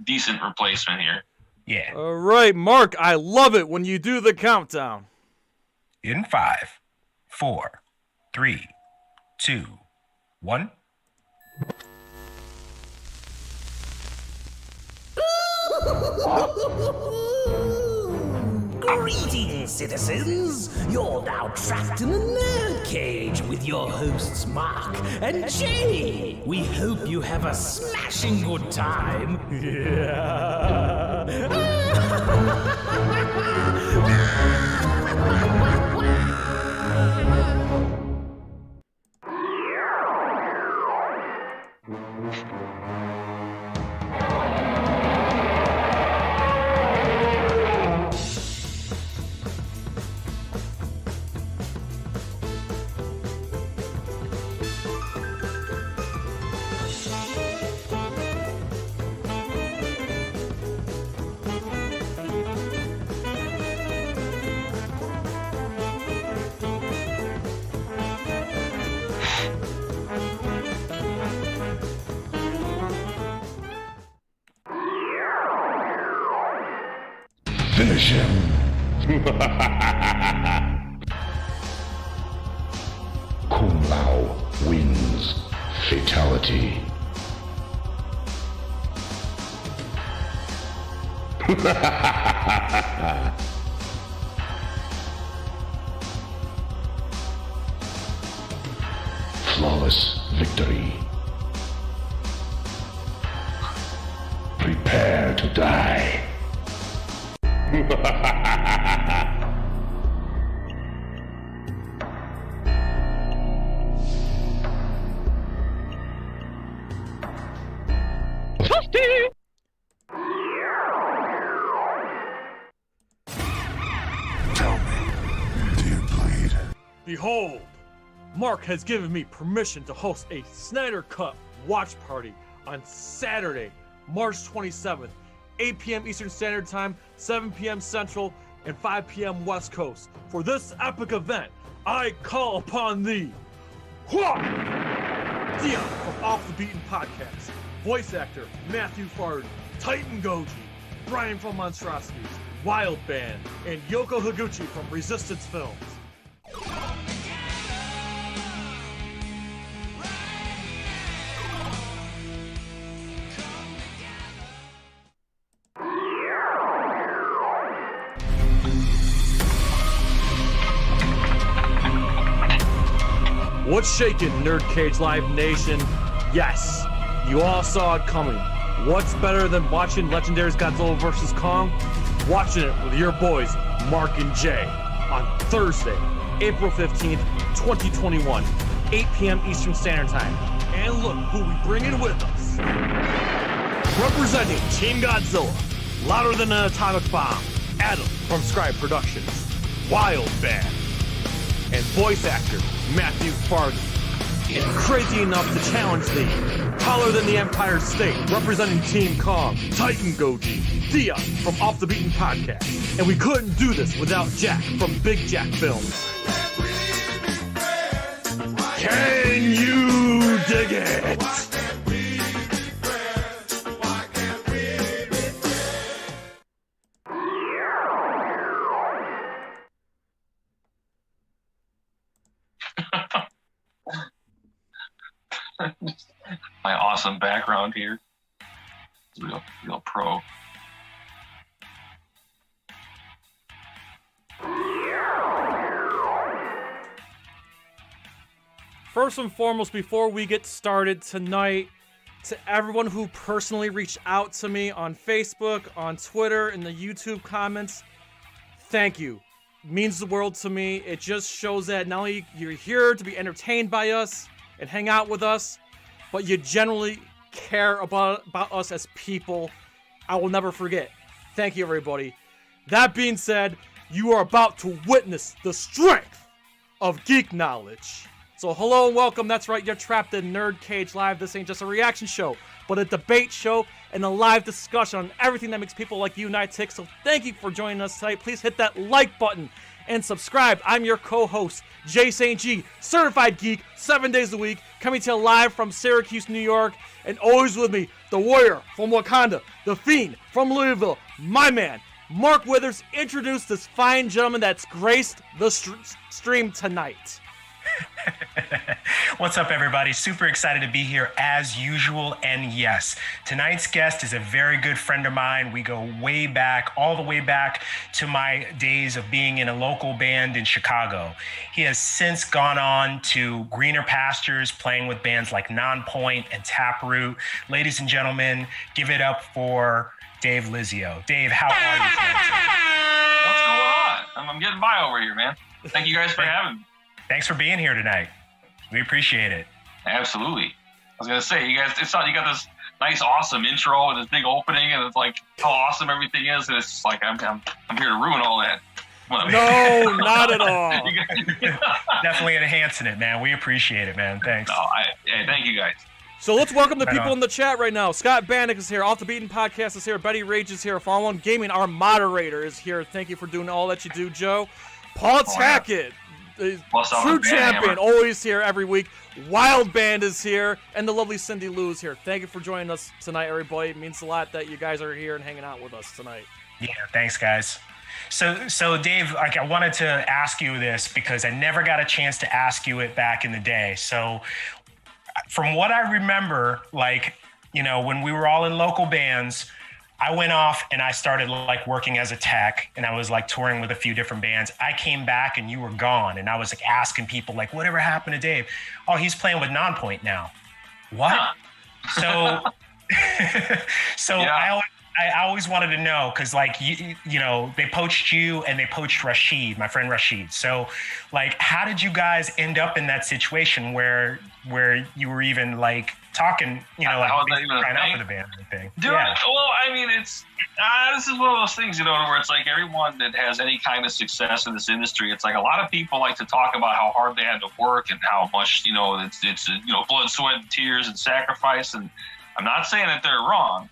decent replacement here. Yeah. All right, Mark, I love it when you do the countdown. In 5, 4, 3, 2, 1. Greetings, citizens! You're now trapped in the nerd cage with your hosts Marq and Jay. We hope you have a smashing good time. Finish him. Kung Lao wins. Fatality. Flawless victory. Prepare to die. Tell me, do you bleed? Behold, Mark has given me permission to host a Snyder Cut watch party on Saturday, March 27th, 8 p.m. Eastern Standard Time, 7 p.m. Central, and 5 p.m. West Coast. For this epic event, I call upon thee, Dion from Off the Beaten Podcast, voice actor Matthew Forden, Titan Goji, Brian from Monstrosities, Wild Band, and Yoko Higuchi from Resistance Films. What's shaking, NerdCage Live Nation? Yes, you all saw it coming. What's better than watching Legendary's Godzilla vs. Kong? Watching it with your boys, Marq and Jay, on Thursday, April 15th, 2021, 8 p.m. Eastern Standard Time. And look who we bring in with us. Representing Team Godzilla, louder than an atomic bomb, Adam from Scrye Productions, Wild Band, and voice actor Matthew Forden. And crazy enough to challenge thee, taller than the Empire State, representing Team Kong, Titan Goji, Thea from Off the Beaten Podcast. And we couldn't do this without Jack from Big Jack Films. Can you dig it? My awesome background here. Real pro. First and foremost, before we get started tonight, to everyone who personally reached out to me on Facebook, on Twitter, in the YouTube comments, thank you. It means the world to me. It just shows that not only you're here to be entertained by us and hang out with us, but you generally care about us as people. I will never forget. Thank you, everybody. That being said, you are about to witness the strength of geek knowledge. So hello and welcome. That's right, you're trapped in NerdCage Live. This ain't just a reaction show, but a debate show and a live discussion on everything that makes people like you and I tick. So thank you for joining us tonight. Please hit that like button and subscribe. I'm your co-host, Jay St. G, certified geek, 7 days a week, coming to you live from Syracuse, New York, and always with me, the warrior from Wakanda, the fiend from Louisville, my man, Mark Withers. Introduce this fine gentleman that's graced the stream tonight. What's up, everybody? Super excited to be here as usual. And yes, tonight's guest is a very good friend of mine. We go way back, all the way back to my days of being in a local band in Chicago. He has since gone on to greener pastures, playing with bands like NONPOINT and TAPROOT. Ladies and gentlemen, give it up for Dave Lizzio. Dave, how are you tonight? What's going on? I'm getting by over here, man. Thank you guys for having me. Thanks for being here tonight. We appreciate it. Absolutely. I was gonna say, you guys, you got this nice, awesome intro and this big opening, and it's like how awesome everything is, and it's just like I'm here to ruin all that. No, not at all. Definitely enhancing it, man. We appreciate it, man. Thanks. No, hey, thank you guys. So let's welcome the people in the chat right now. Scott Bannock is here. Off the Beaten Podcast is here. Betty Rage is here. Fall One Gaming, our moderator, is here. Thank you for doing all that you do, Joe. Paul Tackett. True champion, always here every week. Wild Band is here, and the lovely Cindy Lou is here. Thank you for joining us tonight, everybody. It means a lot that you guys are here and hanging out with us tonight. Yeah, thanks, guys. So Dave, like, I wanted to ask you this because I never got a chance to ask you it back in the day. So from what I remember, like, you know, when we were all in local bands, I went off and I started like working as a tech, and I was like touring with a few different bands. I came back and you were gone, and I was like asking people like, whatever happened to Dave? Oh, he's playing with NONPOINT now. What? So yeah. I always wanted to know, because like you know, they poached you and they poached Rashid, my friend Rashid. So like, how did you guys end up in that situation where you were even like talking, you know, like trying out for the band and thing? Dude, yeah. Well, I mean, it's this is one of those things, you know, where it's like everyone that has any kind of success in this industry, it's like a lot of people like to talk about how hard they had to work and how much, you know, it's you know, blood, sweat, and tears and sacrifice. And I'm not saying that they're wrong,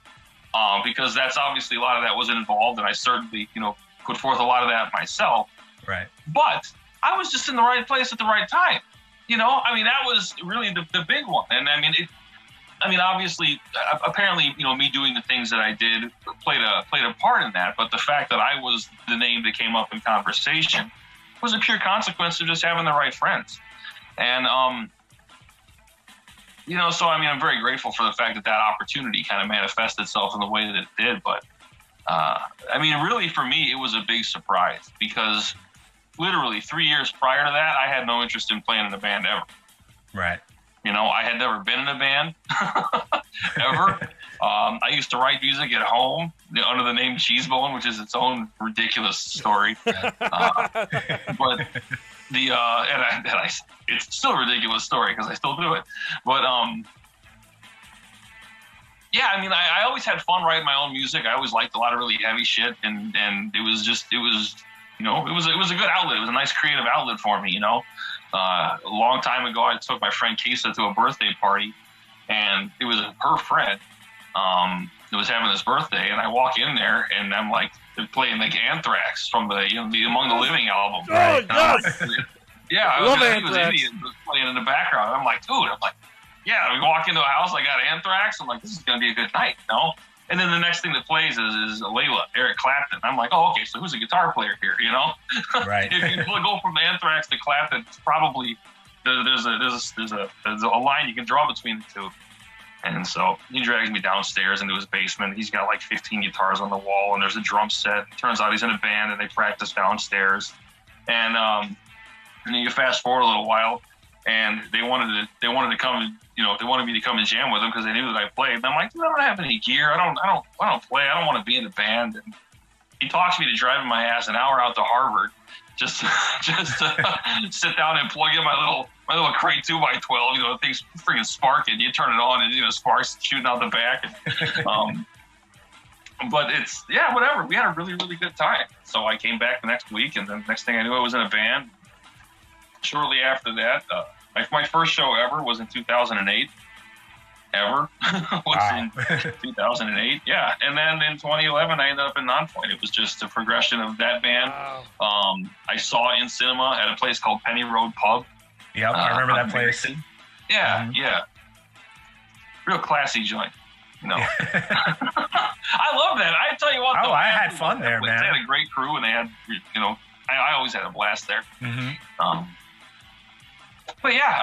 because that's obviously a lot of that was involved, and I certainly, you know, put forth a lot of that myself. Right. But I was just in the right place at the right time. You know, I mean, that was really the big one. And I mean, obviously, apparently, you know, me doing the things that I did played a part in that. But the fact that I was the name that came up in conversation was a pure consequence of just having the right friends. And, you know, so, I mean, I'm very grateful for the fact that opportunity kind of manifested itself in the way that it did. But, I mean, really, for me, it was a big surprise, because literally 3 years prior to that, I had no interest in playing in a band ever. Right. You know, I had never been in a band ever. I used to write music at home under the name Cheesebone, which is its own ridiculous story. But it's still a ridiculous story because I still do it. But yeah, I mean, I always had fun writing my own music. I always liked a lot of really heavy shit, and it was you know, it was a good outlet. It was a nice creative outlet for me, you know. A long time ago, I took my friend Kisa to a birthday party, and it was her friend that was having this birthday, and I walk in there, and I'm like, they're playing like Anthrax from the, you know, the Among the Living album. Oh, right? Yes! Yeah, I was Indian playing in the background. I'm like, dude, yeah, we walk into a house, I got Anthrax. I'm like, this is going to be a good night, you know? And then the next thing that plays is Layla, Eric Clapton. I'm like, oh, okay, so who's a guitar player here, you know? Right. If you go from Anthrax to Clapton, it's probably there's a line you can draw between the two. And so he drags me downstairs into his basement. He's got like 15 guitars on the wall, and there's a drum set. Turns out he's in a band, and they practice downstairs. And then you fast forward a little while, and they wanted to come, you know, they wanted me to come and jam with them because they knew that I played. And I'm like, dude, I don't have any gear. I don't play. I don't want to be in a band. And he talks me to driving my ass an hour out to Harvard just to sit down and plug in my little crate 2x12. You know, the thing's freaking sparking. You turn it on, and you know, sparks shooting out the back. And, but it's, yeah, whatever. We had a really, really good time. So I came back the next week, and then next thing I knew, I was in a band. Shortly after that, my first show ever was in 2008. ever was in 2008. Yeah. And then in 2011, I ended up in NONPOINT. It was just a progression of that band. Wow. I saw In Cinema at a place called Penny Road Pub. Yep, I remember that place. Yeah, yeah. Real classy joint. No. I love that. I tell you what, though. I had fun there, man. They had a great crew, and they had, you know, I always had a blast there. Mm-hmm. But yeah,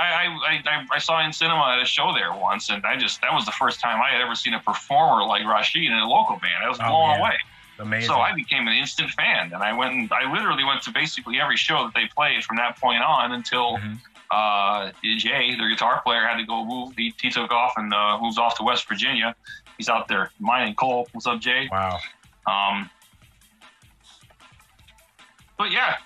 I saw In Cinema at a show there once, and that was the first time I had ever seen a performer like Rashid in a local band. I was blown away. Amazing. So I became an instant fan, and I literally went to basically every show that they played from that point on until Jay, their guitar player, had to go move. He took off and moves off to West Virginia. He's out there mining coal. What's up, Jay? Wow. But yeah,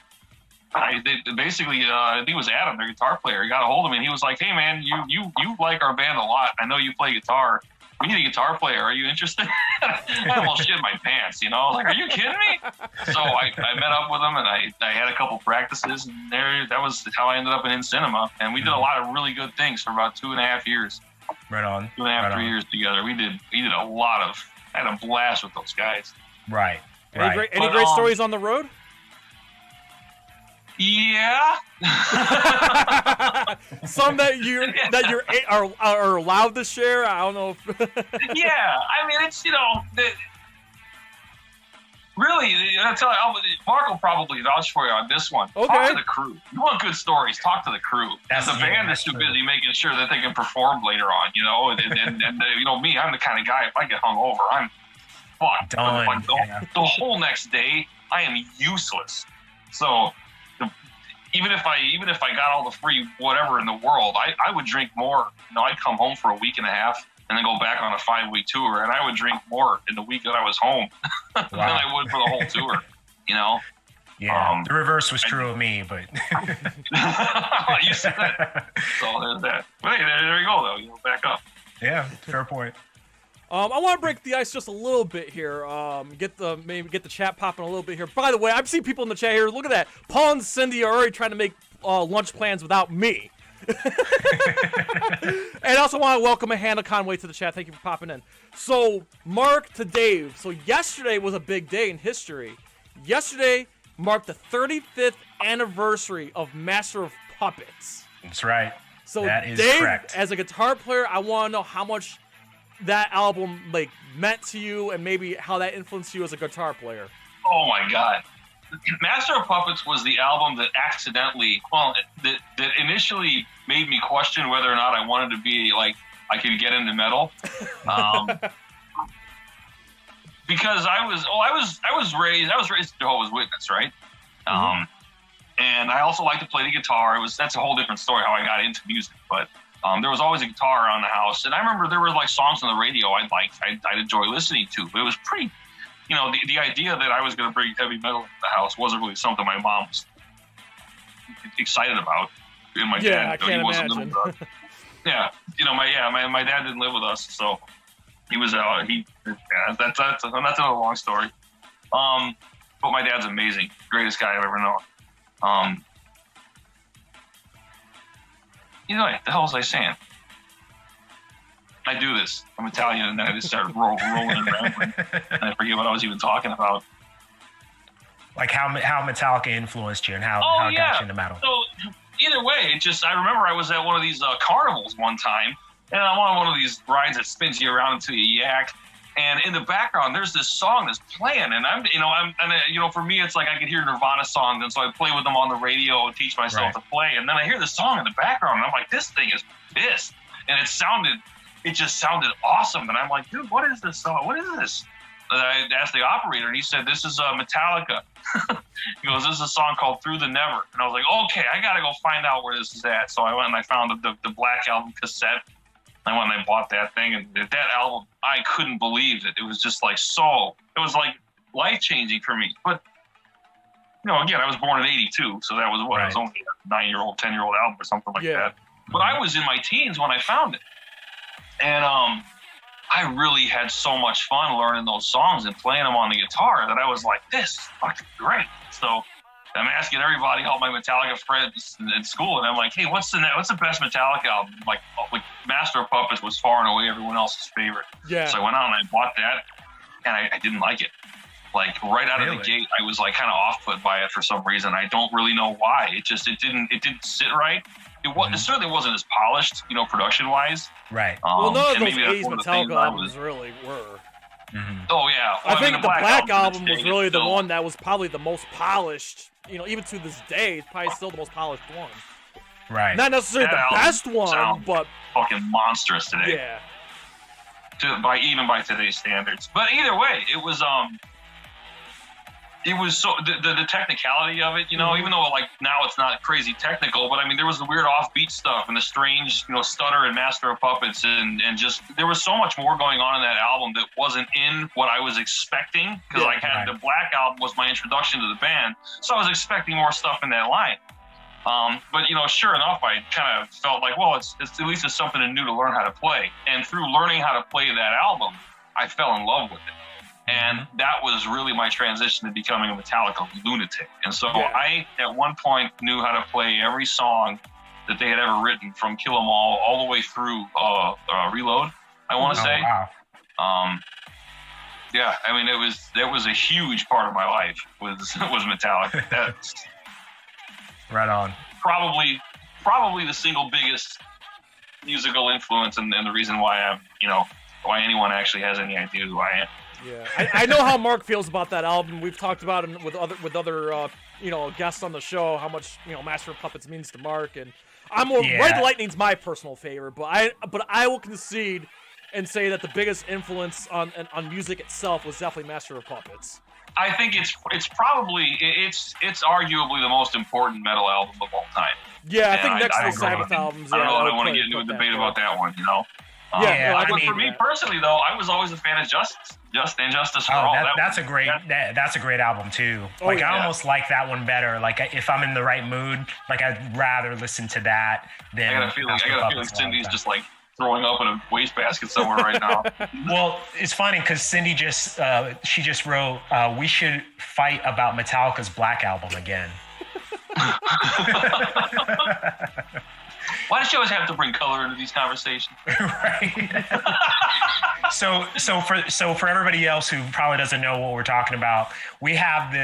I think it was Adam, their guitar player. He got a hold of me and he was like, "Hey man, you like our band a lot. I know you play guitar. We need a guitar player. Are you interested?" I almost shit my pants, you know? Like, are you kidding me? So I met up with him and I had a couple practices, and that was how I ended up in Cinema. And we did a lot of really good things for about 2.5 years. Right on. 2.5, 3 years together. We did a lot of. I had a blast with those guys. Right. Any great stories on the road? Yeah. Some that you are allowed to share. I don't know. Yeah, I mean, it's, you know, really, I tell you, Mark will probably vouch for you on this one. Okay. Talk to the crew. You want good stories? Talk to the crew. That's the band is too busy making sure that they can perform later on. You know, and you know me, I'm the kind of guy. If I get hungover, I'm fucked. Done. Like the whole next day, I am useless. So. Even if I got all the free whatever in the world, I would drink more. You know, I'd come home for a week and a half and then go back on a 5-week tour, and I would drink more in the week that I was home than I would for the whole tour. You know? Yeah. The reverse was true of me, but you said that. So there's that. But hey, there you go though. You know, back up. Yeah, fair point. I want to break the ice just a little bit here. Get the chat popping a little bit here. By the way, I've seen people in the chat here. Look at that. Paul and Cindy are already trying to make lunch plans without me. And I also want to welcome Hannah Conway to the chat. Thank you for popping in. So, Mark to Dave. So yesterday was a big day in history. Yesterday marked the 35th anniversary of Master of Puppets. That's right. So that is Dave, correct. as a guitar player, I want to know how much that album like meant to you, and maybe how that influenced you as a guitar player. Oh my God. Master of Puppets was the album that that initially made me question whether or not I wanted to be like, I could get into metal. Because I was raised Jehovah's Witness, right? And I also like to play the guitar. That's a whole different story how I got into music, but there was always a guitar around the house, and I remember there were like songs on the radio I'd enjoy listening to, but it was pretty, you know, the idea that I was going to bring heavy metal into the house wasn't really something my mom was excited about. And my dad, I can't imagine. Yeah, you know, my dad didn't live with us, so he was that's another long story. But my dad's amazing, greatest guy I've ever known. You know, what the hell was I saying? I do this. I'm Italian, and then I just started rolling and rambling, and I forget what I was even talking about. Like how Metallica influenced you and how it got you into metal. So either way, I remember I was at one of these carnivals one time, and I'm on one of these rides that spins you around until you yak. And in the background, there's this song that's playing, and for me, it's like I could hear Nirvana songs, and so I play with them on the radio and teach myself to play. And then I hear the song in the background, and I'm like, this thing is pissed. And it just sounded awesome. And I'm like, dude, what is this song? What is this? And I asked the operator, and he said, this is Metallica. He goes, this is a song called Through the Never. And I was like, okay, I got to go find out where this is at. So I went and I found the Black Album cassette. I went and I bought that thing, and that album, I couldn't believe it. It was just like it was like life-changing for me. But, you know, again, I was born in 82, so that was what? Right. It was only a 9-year-old, 10-year-old album or something like that. But I was in my teens when I found it. And I really had so much fun learning those songs and playing them on the guitar that I was like, this is fucking great. So I'm asking everybody, all my Metallica friends at school, and I'm like, hey, what's the best Metallica album? Like Master of Puppets was far and away everyone else's favorite. Yeah. So I went out and I bought that, and I didn't like it. Like right out of the gate, I was like kind of off put by it for some reason. I don't really know why. It didn't sit right. It certainly wasn't as polished, production wise. Right. Well, none of those 80s Metallica albums really were. Mm-hmm. Oh yeah. Well, I think the Black album was really the one that was probably the most polished. Even to this day, it's probably still the most polished one. Right. Not necessarily the best one, but fucking monstrous today. Yeah. By today's standards, but either way, it was so the technicality of it, even though like now it's not crazy technical, but I mean there was the weird offbeat stuff and the strange, stutter and Master of Puppets and just there was so much more going on in that album that wasn't in what I was expecting because the Black album was my introduction to the band, so I was expecting more stuff in that line. But sure enough, I kind of felt like, well, it's at least it's something new to learn how to play, and through learning how to play that album, I fell in love with it. And that was really my transition to becoming a Metallica lunatic. And so I, at one point, knew how to play every song that they had ever written from Kill 'Em all the way through Reload, I want to say. Wow. Yeah, I mean, that was a huge part of my life was Metallica. That's right on. Probably the single biggest musical influence and the reason why I'm, why anyone actually has any idea who I am. Yeah, I know how Mark feels about that album. We've talked about it with other guests on the show. How much Master of Puppets means to Mark, and Red Lightning's my personal favorite. But I will concede and say that the biggest influence on music itself was definitely Master of Puppets. I think it's arguably the most important metal album of all time. Yeah, I think next to the Sabbath albums. I don't know. I don't want to get into a debate about that one. But for me personally, though, I was always a fan of Justice for All. That's a great album too. I almost like that one better. Like if I'm in the right mood, like I'd rather listen to that than. I got a feeling Cindy's just like throwing up in a wastebasket somewhere right now. Well, it's funny because Cindy just wrote, "We should fight about Metallica's Black album again." Why does she always have to bring color into these conversations? Right. So for everybody else who probably doesn't know what we're talking about,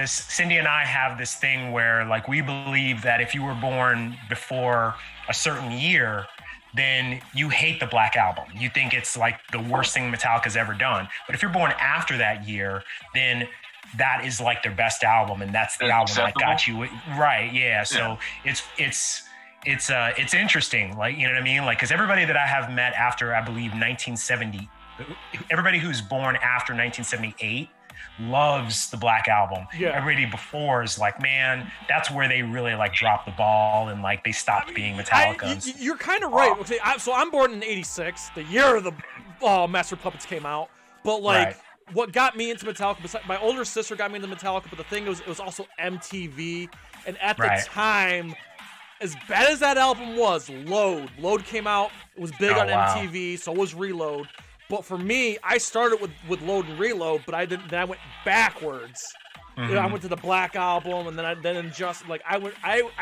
Cindy and I have this thing where like we believe that if you were born before a certain year, then you hate the Black album. You think it's like the worst thing Metallica's ever done. But if you're born after that year, then that is like their best album, and that's the album that got you right. Yeah. So it's interesting, like, you know what I mean? Like, because everybody that I have met after, I believe, 1970, everybody who's born after 1978 loves the Black album. Yeah. Everybody before is like, man, that's where they really like dropped the ball and like they stopped being Metallica. You're kind of right. Okay, so I'm born in '86, the year the Master of Puppets came out. But like, what got me into Metallica? My older sister got me into Metallica, but the thing was, it was also MTV, and at the time, as bad as that album was, Load came out. It was big on MTV, so was Reload. But for me, I started with Load and Reload, but then I went backwards. Mm-hmm. I went to the Black album, and then I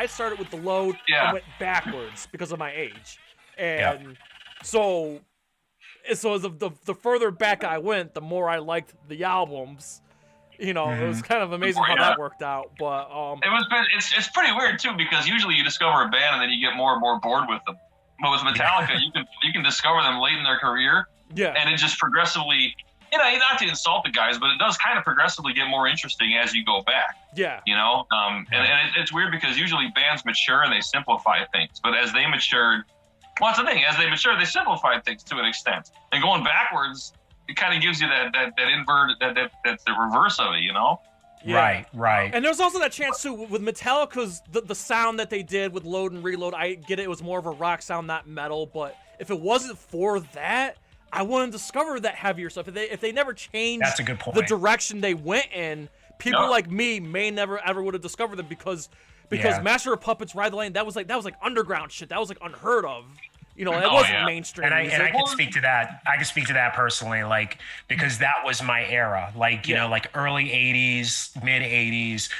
started with the Load and went backwards because of my age. And so as the further back I went, the more I liked the albums. It was kind of amazing how that worked out. But it's pretty weird too, because usually you discover a band and then you get more and more bored with them. But with Metallica, you can discover them late in their career. Yeah. And it just progressively, not to insult the guys, but it does kind of progressively get more interesting as you go back. Yeah. And it's weird because usually bands mature and they simplify things. But as they matured, that's the thing. As they mature, they simplified things to an extent. And going backwards, it kind of gives you that invert, that the reverse of it, Yeah. Right. And there's also that chance too with Metallica's the sound that they did with Load and Reload. I get it was more of a rock sound, not metal. But if it wasn't for that, I wouldn't discover that heavier stuff. If they never changed That's a good point. the direction they went in, people like me may never ever would have discovered them because Master of Puppets, Ride the Lightning, that was like underground shit. That was like unheard of. It wasn't mainstream. And I can speak to that. I can speak to that personally, like, because that was my era. Like, like early 80s, mid 80s.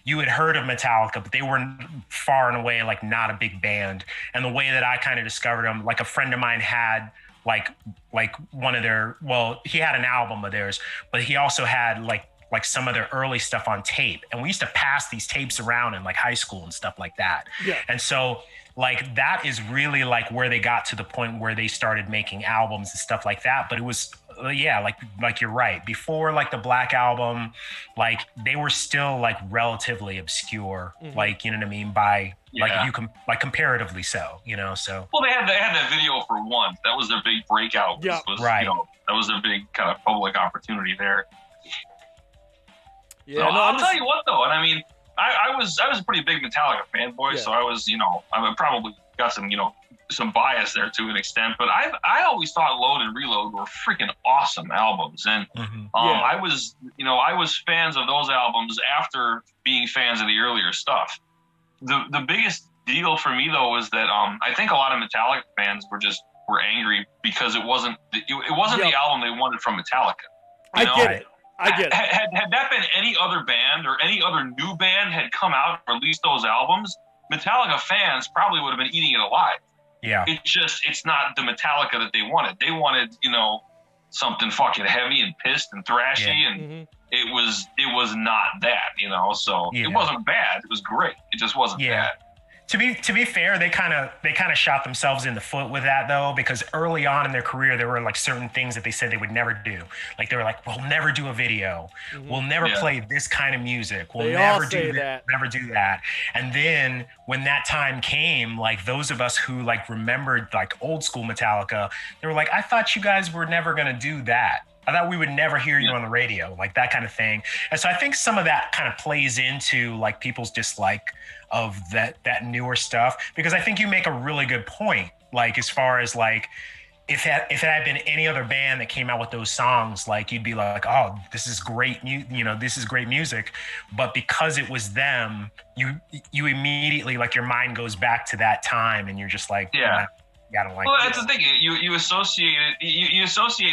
you had heard of Metallica, but they were far and away like not a big band. And the way that I kind of discovered them, like a friend of mine had like one of their, well, he had an album of theirs, but he also had like some of their early stuff on tape. And we used to pass these tapes around in like high school and stuff like that. Yeah. And so like that is really like where they got to the point where they started making albums and stuff like that. But it was, yeah, like you're right. Before like the Black Album, like they were still like relatively obscure, like, you know what I mean? By like you like comparatively so, you know, so. Well, they had that video for One. That was their big breakout. Yeah. Right. You know, that was their big kind of public opportunity there. Yeah, so I'll tell you what though, and I mean, I was a pretty big Metallica fanboy, so I was, you know, I probably got some, you know, some bias there to an extent, but I always thought Load and Reload were freaking awesome albums, and I was fans of those albums after being fans of the earlier stuff. The biggest deal for me though was that I think a lot of Metallica fans were angry because it wasn't the album they wanted from Metallica. I get it. Had that been any other band or any other new band had come out and released those albums, Metallica fans probably would have been eating it alive. Yeah. It's not the Metallica that they wanted. They wanted, you know, something fucking heavy and pissed and thrashy, and it was not that, you know. So it wasn't bad. It was great. It just wasn't bad. To be fair, they kind of shot themselves in the foot with that though, because early on in their career there were like certain things that they said they would never do. Like they were like, we'll never do a video, we'll never play this kind of music, we'll never do that. And then when that time came, like those of us who like remembered like old school Metallica, they were like, I thought you guys were never gonna do that. I thought we would never hear you on the radio, like that kind of thing. And so I think some of that kind of plays into like people's dislike of that newer stuff, because I think you make a really good point. Like as far as like, if it had been any other band that came out with those songs, like you'd be like, oh, this is great, this is great music. But because it was them, you immediately like your mind goes back to that time, and you're just like, I don't like. Well, that's the thing. You associate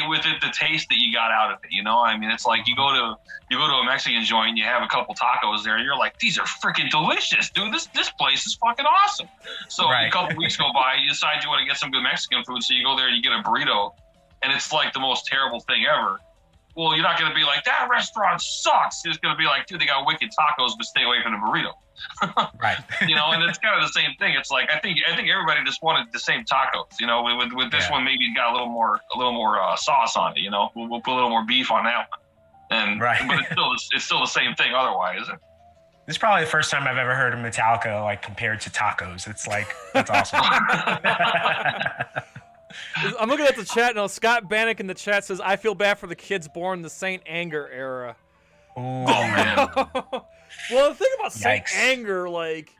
with it the taste that you got out of it. You know, I mean, it's like you go to a Mexican joint, you have a couple tacos there, and you're like, these are freaking delicious, dude. This place is fucking awesome. So a couple weeks go by, you decide you want to get some good Mexican food, so you go there and you get a burrito, and it's like the most terrible thing ever. Well, you're not going to be like, that restaurant sucks. You're just going to be like, dude, they got wicked tacos, but stay away from the burrito. Right. You know, and it's kind of the same thing. It's like I think everybody just wanted the same tacos. You know, with this one, maybe it got a little more sauce on it. You know, we'll put a little more beef on that one. And but it's still the same thing otherwise. This is probably the first time I've ever heard of Metallica like compared to tacos. It's like, that's awesome. I'm looking at the chat now. Scott Bannock in the chat says, I feel bad for the kids born in the Saint Anger era. Oh, man. Well, the thing about Saint Anger, like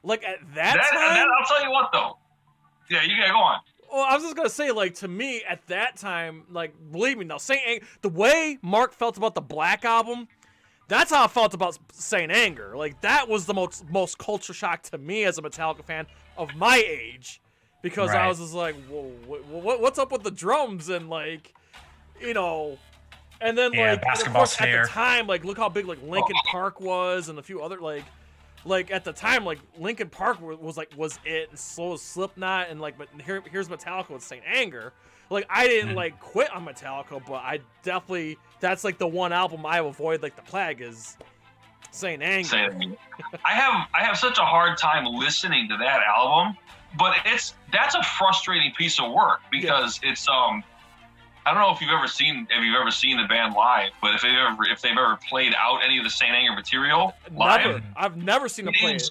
at that time... I'll tell you what, though. Yeah, you gotta go on. Well, I was just going to say, like, to me, at that time, like, believe me, now, Saint Anger... The way Mark felt about the Black Album, that's how I felt about Saint Anger. Like, that was the most culture shock to me as a Metallica fan of my age. Because I was just like, whoa, what's up with the drums? And, like, you know... And then, like, of course, at the time, like, look how big, like, Linkin Park was, and a few other, like, at the time, like, Linkin Park was it, and so was Slipknot, and, like, but here's Metallica with Saint Anger. Like, I didn't, like, quit on Metallica, but I definitely, that's, like, the one album I avoid, like, the plague is Saint Anger. I have such a hard time listening to that album, but that's a frustrating piece of work, because it's, I don't know if you've ever seen the band live, but if they've ever played out any of the Saint Anger material live, I've never seen them play it.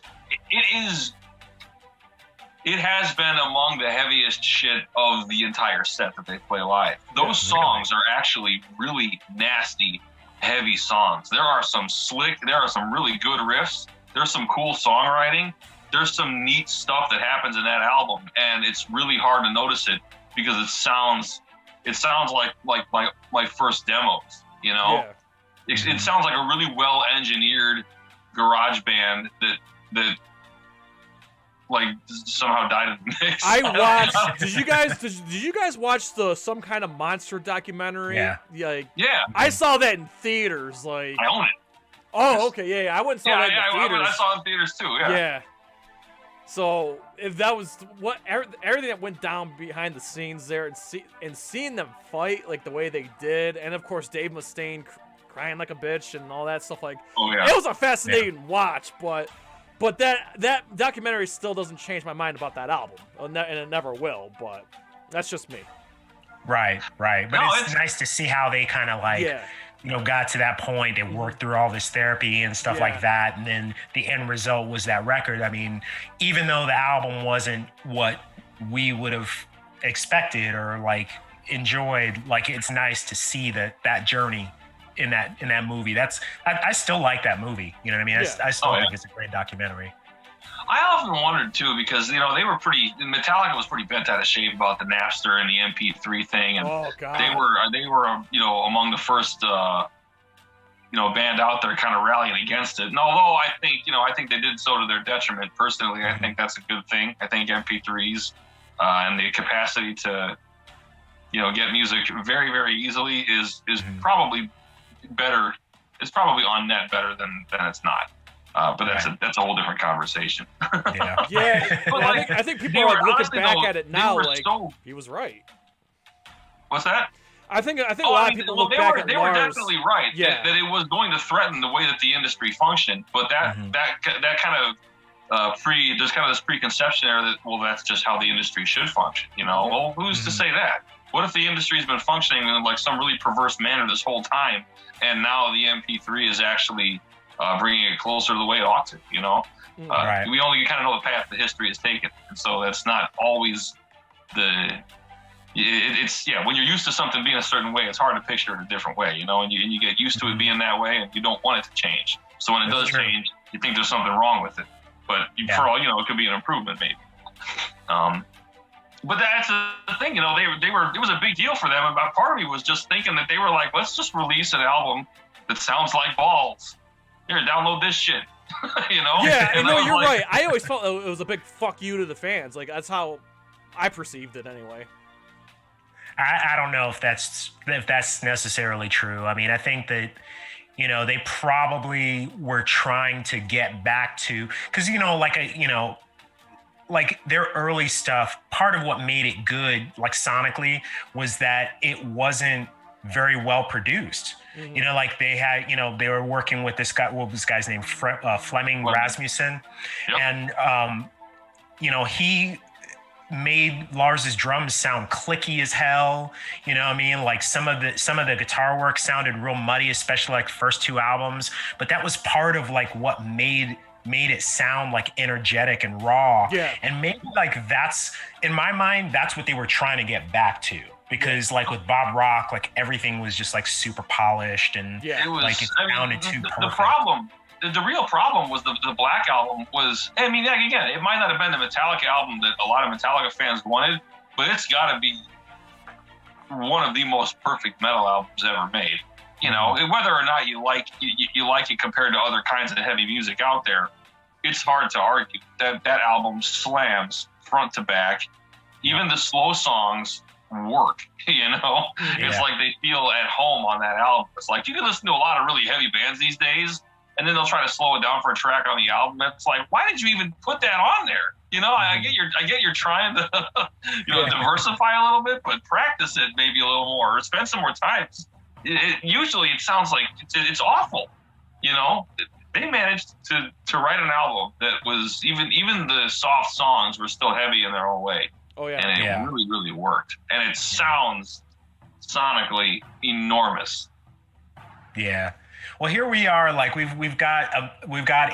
It has been among the heaviest shit of the entire set that they play live. Those songs are actually really nasty, heavy songs. There are some really good riffs. There's some cool songwriting. There's some neat stuff that happens in that album, and it's really hard to notice it because it sounds like my first demos, you know? Yeah. It sounds like a really well engineered garage band that like somehow died in the mix. I watched. Did you guys watch the Some Kind of Monster documentary? Yeah. Yeah. Yeah. I saw that in theaters. Like, I own it. Oh, okay, yeah. I went and saw that in the theaters. I saw it in theaters too. Yeah. Yeah. So if that was what everything that went down behind the scenes there, and seeing them fight like the way they did, and of course Dave Mustaine crying like a bitch and all that stuff, like, it was a fascinating watch. But that documentary still doesn't change my mind about that album, and it never will. But that's just me. Right. But it's nice to see how they kind of like. Yeah. Got to that point and worked through all this therapy and stuff like that. And then the end result was that record. I mean, even though the album wasn't what we would have expected or like enjoyed, like, it's nice to see that journey in that movie. I still like that movie. You know what I mean? I still think it's a great documentary. I often wondered too, because they were Metallica was pretty bent out of shape about the Napster and the MP3 thing, and they were among the first band out there kind of rallying against it. And although I think they did so to their detriment. Personally, I think that's a good thing. I think MP3s and the capacity to get music very, very easily is probably better. It's probably on net better than it's not. But that's a whole different conversation. Yeah. But I think people are looking back at it now like he was right. What's that? I think a lot of people look back at Lars. They were definitely right. Yeah. That it was going to threaten the way that the industry functioned. But that kind of there's kind of this preconception there that, well, that's just how the industry should function. Well, who's to say that? What if the industry's been functioning in like some really perverse manner this whole time, and now the MP3 is actually bringing it closer to the way it ought to, Right. We only kind of know the path the history has taken. And so that's not always when you're used to something being a certain way, it's hard to picture it a different way, and you get used to it being that way and you don't want it to change. So when it does change, you think there's something wrong with it. But for all it could be an improvement maybe. But that's the thing, it was a big deal for them. And part of me was just thinking that they were like, let's just release an album that sounds like balls. Here, download this shit. Yeah, you're right. I always felt it was a big fuck you to the fans. Like, that's how I perceived it anyway. I don't know if that's necessarily true. I mean, I think that they probably were trying to get back to, because like their early stuff, part of what made it good, like sonically, was that it wasn't very well produced. Like they had, they were working with this guy, what was this guy's name? Fleming Rasmussen. Yep. And, he made Lars's drums sound clicky as hell. You know what I mean? Like some of the guitar work sounded real muddy, especially like the first two albums. But that was part of like what made it sound like energetic and raw. Yeah. And maybe like that's, in my mind, that's what they were trying to get back to. Because like with Bob Rock, like everything was just like super polished and it sounded too perfect. The real problem was the Black Album was, again, it might not have been the Metallica album that a lot of Metallica fans wanted, but it's got to be one of the most perfect metal albums ever made. Whether or not you like it compared to other kinds of heavy music out there, it's hard to argue that album slams front to back. Even the slow songs work, It's like they feel at home on that album. It's like you can listen to a lot of really heavy bands these days, and then they'll try to slow it down for a track on the album. It's like, why did you even put that on there? I get you're trying to diversify a little bit, but practice it maybe a little more, or spend some more time. Usually it sounds like it's awful. They managed to write an album that was even the soft songs were still heavy in their own way. Oh yeah, and it really, really worked, and it sounds sonically enormous. Yeah. Well, here we are. Like we've got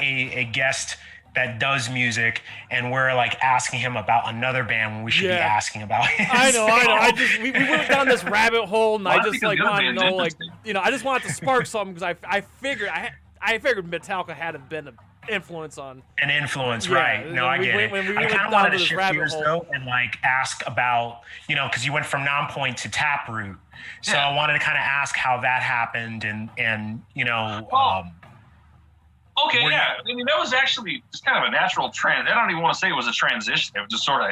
a guest that does music, and we're like asking him about another band when we should be asking about his. I know. We went down this rabbit hole, and I just like wanted to know, like, I just wanted to spark something because I figured Metallica had been an influence, right? No, I get it. I kind of wanted to shift gears though and like ask about, because you went from NONPOINT to TAPROOT, so I wanted to kind of ask how that happened and Okay, yeah. That was actually just kind of a natural trend. I don't even want to say it was a transition. It just sort of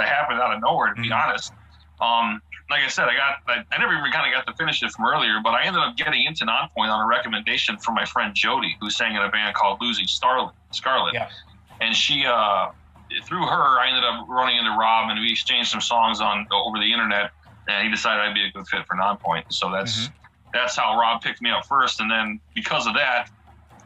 happened out of nowhere, to be honest. like I said, I never even kind of got to finish it from earlier, but I ended up getting into NONPOINT on a recommendation from my friend Jody, who sang in a band called Losing Scarlet. Yeah. And she, through her, I ended up running into Rob, and we exchanged some songs over the internet, and he decided I'd be a good fit for NONPOINT. So that's how Rob picked me up first, and then because of that,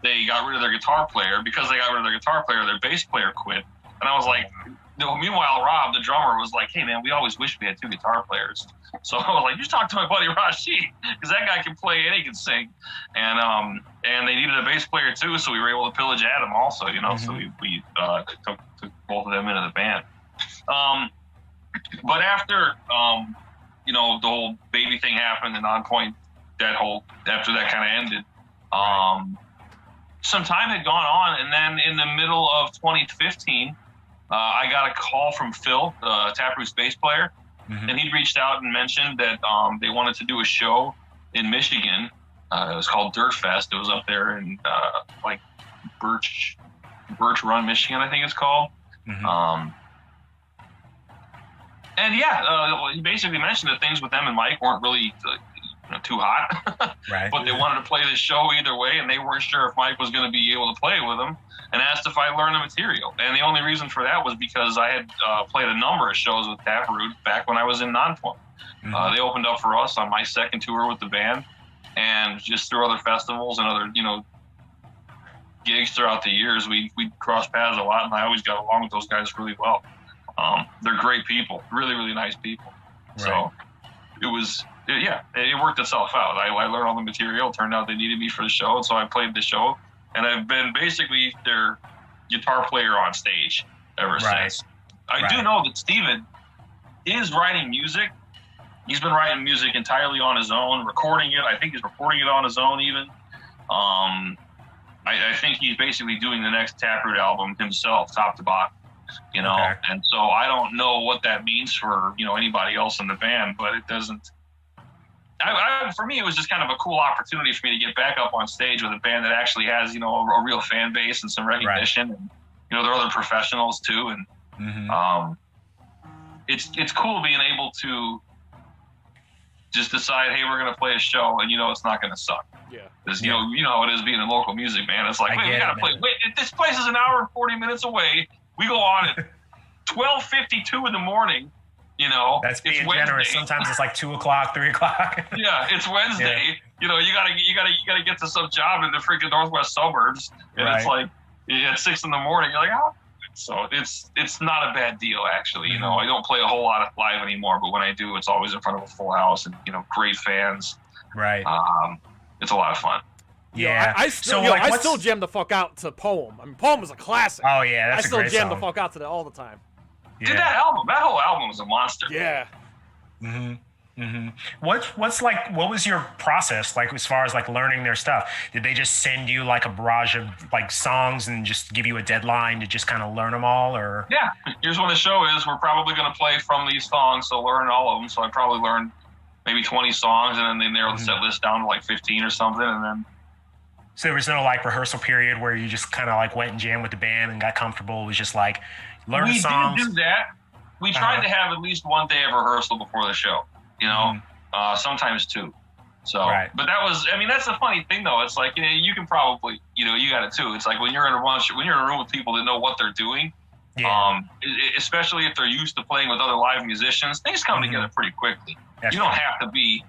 they got rid of their guitar player. Because they got rid of their guitar player, their bass player quit. And I was like, meanwhile, Rob, the drummer, was like, hey, man, we always wish we had 2 guitar players. So I was like, you talk to my buddy Rashid, because that guy can play and he can sing. And they needed a bass player, too, so we were able to pillage Adam also, you know. So we took both of them into the band. But after, you know, the whole baby thing happened and NONPOINT, after that kind of ended, some time had gone on, and then in the middle of 2015, I got a call from Phil, TAPROOT's bass player, and he'd reached out and mentioned that they wanted to do a show in Michigan. It was called Dirt Fest. It was up there in like Birch Run, Michigan, I think it's called. And yeah, he basically mentioned that things with them and Mike weren't really too hot, right? But they wanted to play this show either way, and they weren't sure if Mike was going to be able to play with them, and asked if I learned the material. And the only reason for that was because I had played a number of shows with TAPROOT back when I was in NONPOINT. They opened up for us on my second tour with the band, and just through other festivals and other, you know, gigs throughout the years, we crossed paths a lot, and I always got along with those guys really well. They're great people, really, really nice people. Right. So it worked itself out. I learned all the material. It turned out they needed me for the show, and so I played the show. And I've been basically their guitar player on stage ever since. I do know that Steven is writing music. He's been writing music entirely on his own, recording it. I think he's recording it on his own even. I think he's basically doing the next TAPROOT album himself, top to bottom. You know, and so I don't know what that means for, you know, anybody else in the band, but it doesn't. For me, it was just kind of a cool opportunity for me to get back up on stage with a band that actually has, you know, a real fan base and some recognition. And, you know, there are other professionals too, and it's cool being able to just decide, hey, we're going to play a show, and you know it's not going to suck. Yeah. Because you know how it is being in local music, man. It's like, wait, we got to play. Wait, this place is an hour and 40 minutes away. We go on at 12:52 in the morning. You know, that's being generous. Sometimes it's like 2 o'clock, 3 o'clock. Yeah, it's Wednesday. Yeah. You know, you gotta get to some job in the freaking northwest suburbs, and it's like at 6 in the morning. You're like, oh. So it's not a bad deal, actually. You know, I don't play a whole lot of live anymore, but when I do, it's always in front of a full house and, you know, great fans. Right. It's a lot of fun. Yeah, I still jam the fuck out to Poem. I mean, Poem is a classic. Oh yeah, that's I still a great jam song. the fuck out to that all the time. Yeah. Dude, that whole album was a monster. Yeah. What was your process like as far as like learning their stuff? Did they just send you like a barrage of like songs and just give you a deadline to just kind of learn them all, or? Yeah, here's what the show is. We're probably going to play from these songs, so learn all of them. So I probably learned maybe 20 songs, and then they narrowed the set list down to like 15 or something, and then. So there was no like rehearsal period where you just kind of like went and jammed with the band and got comfortable. It was just like learn the songs. We did do that. We tried to have at least one day of rehearsal before the show. You know, sometimes 2. So, but that was, I mean, that's the funny thing though. It's like, you know, you can probably, you know, you got it too. It's like when you're in a room with people that know what they're doing, especially if they're used to playing with other live musicians, things come together pretty quickly. You don't have to be,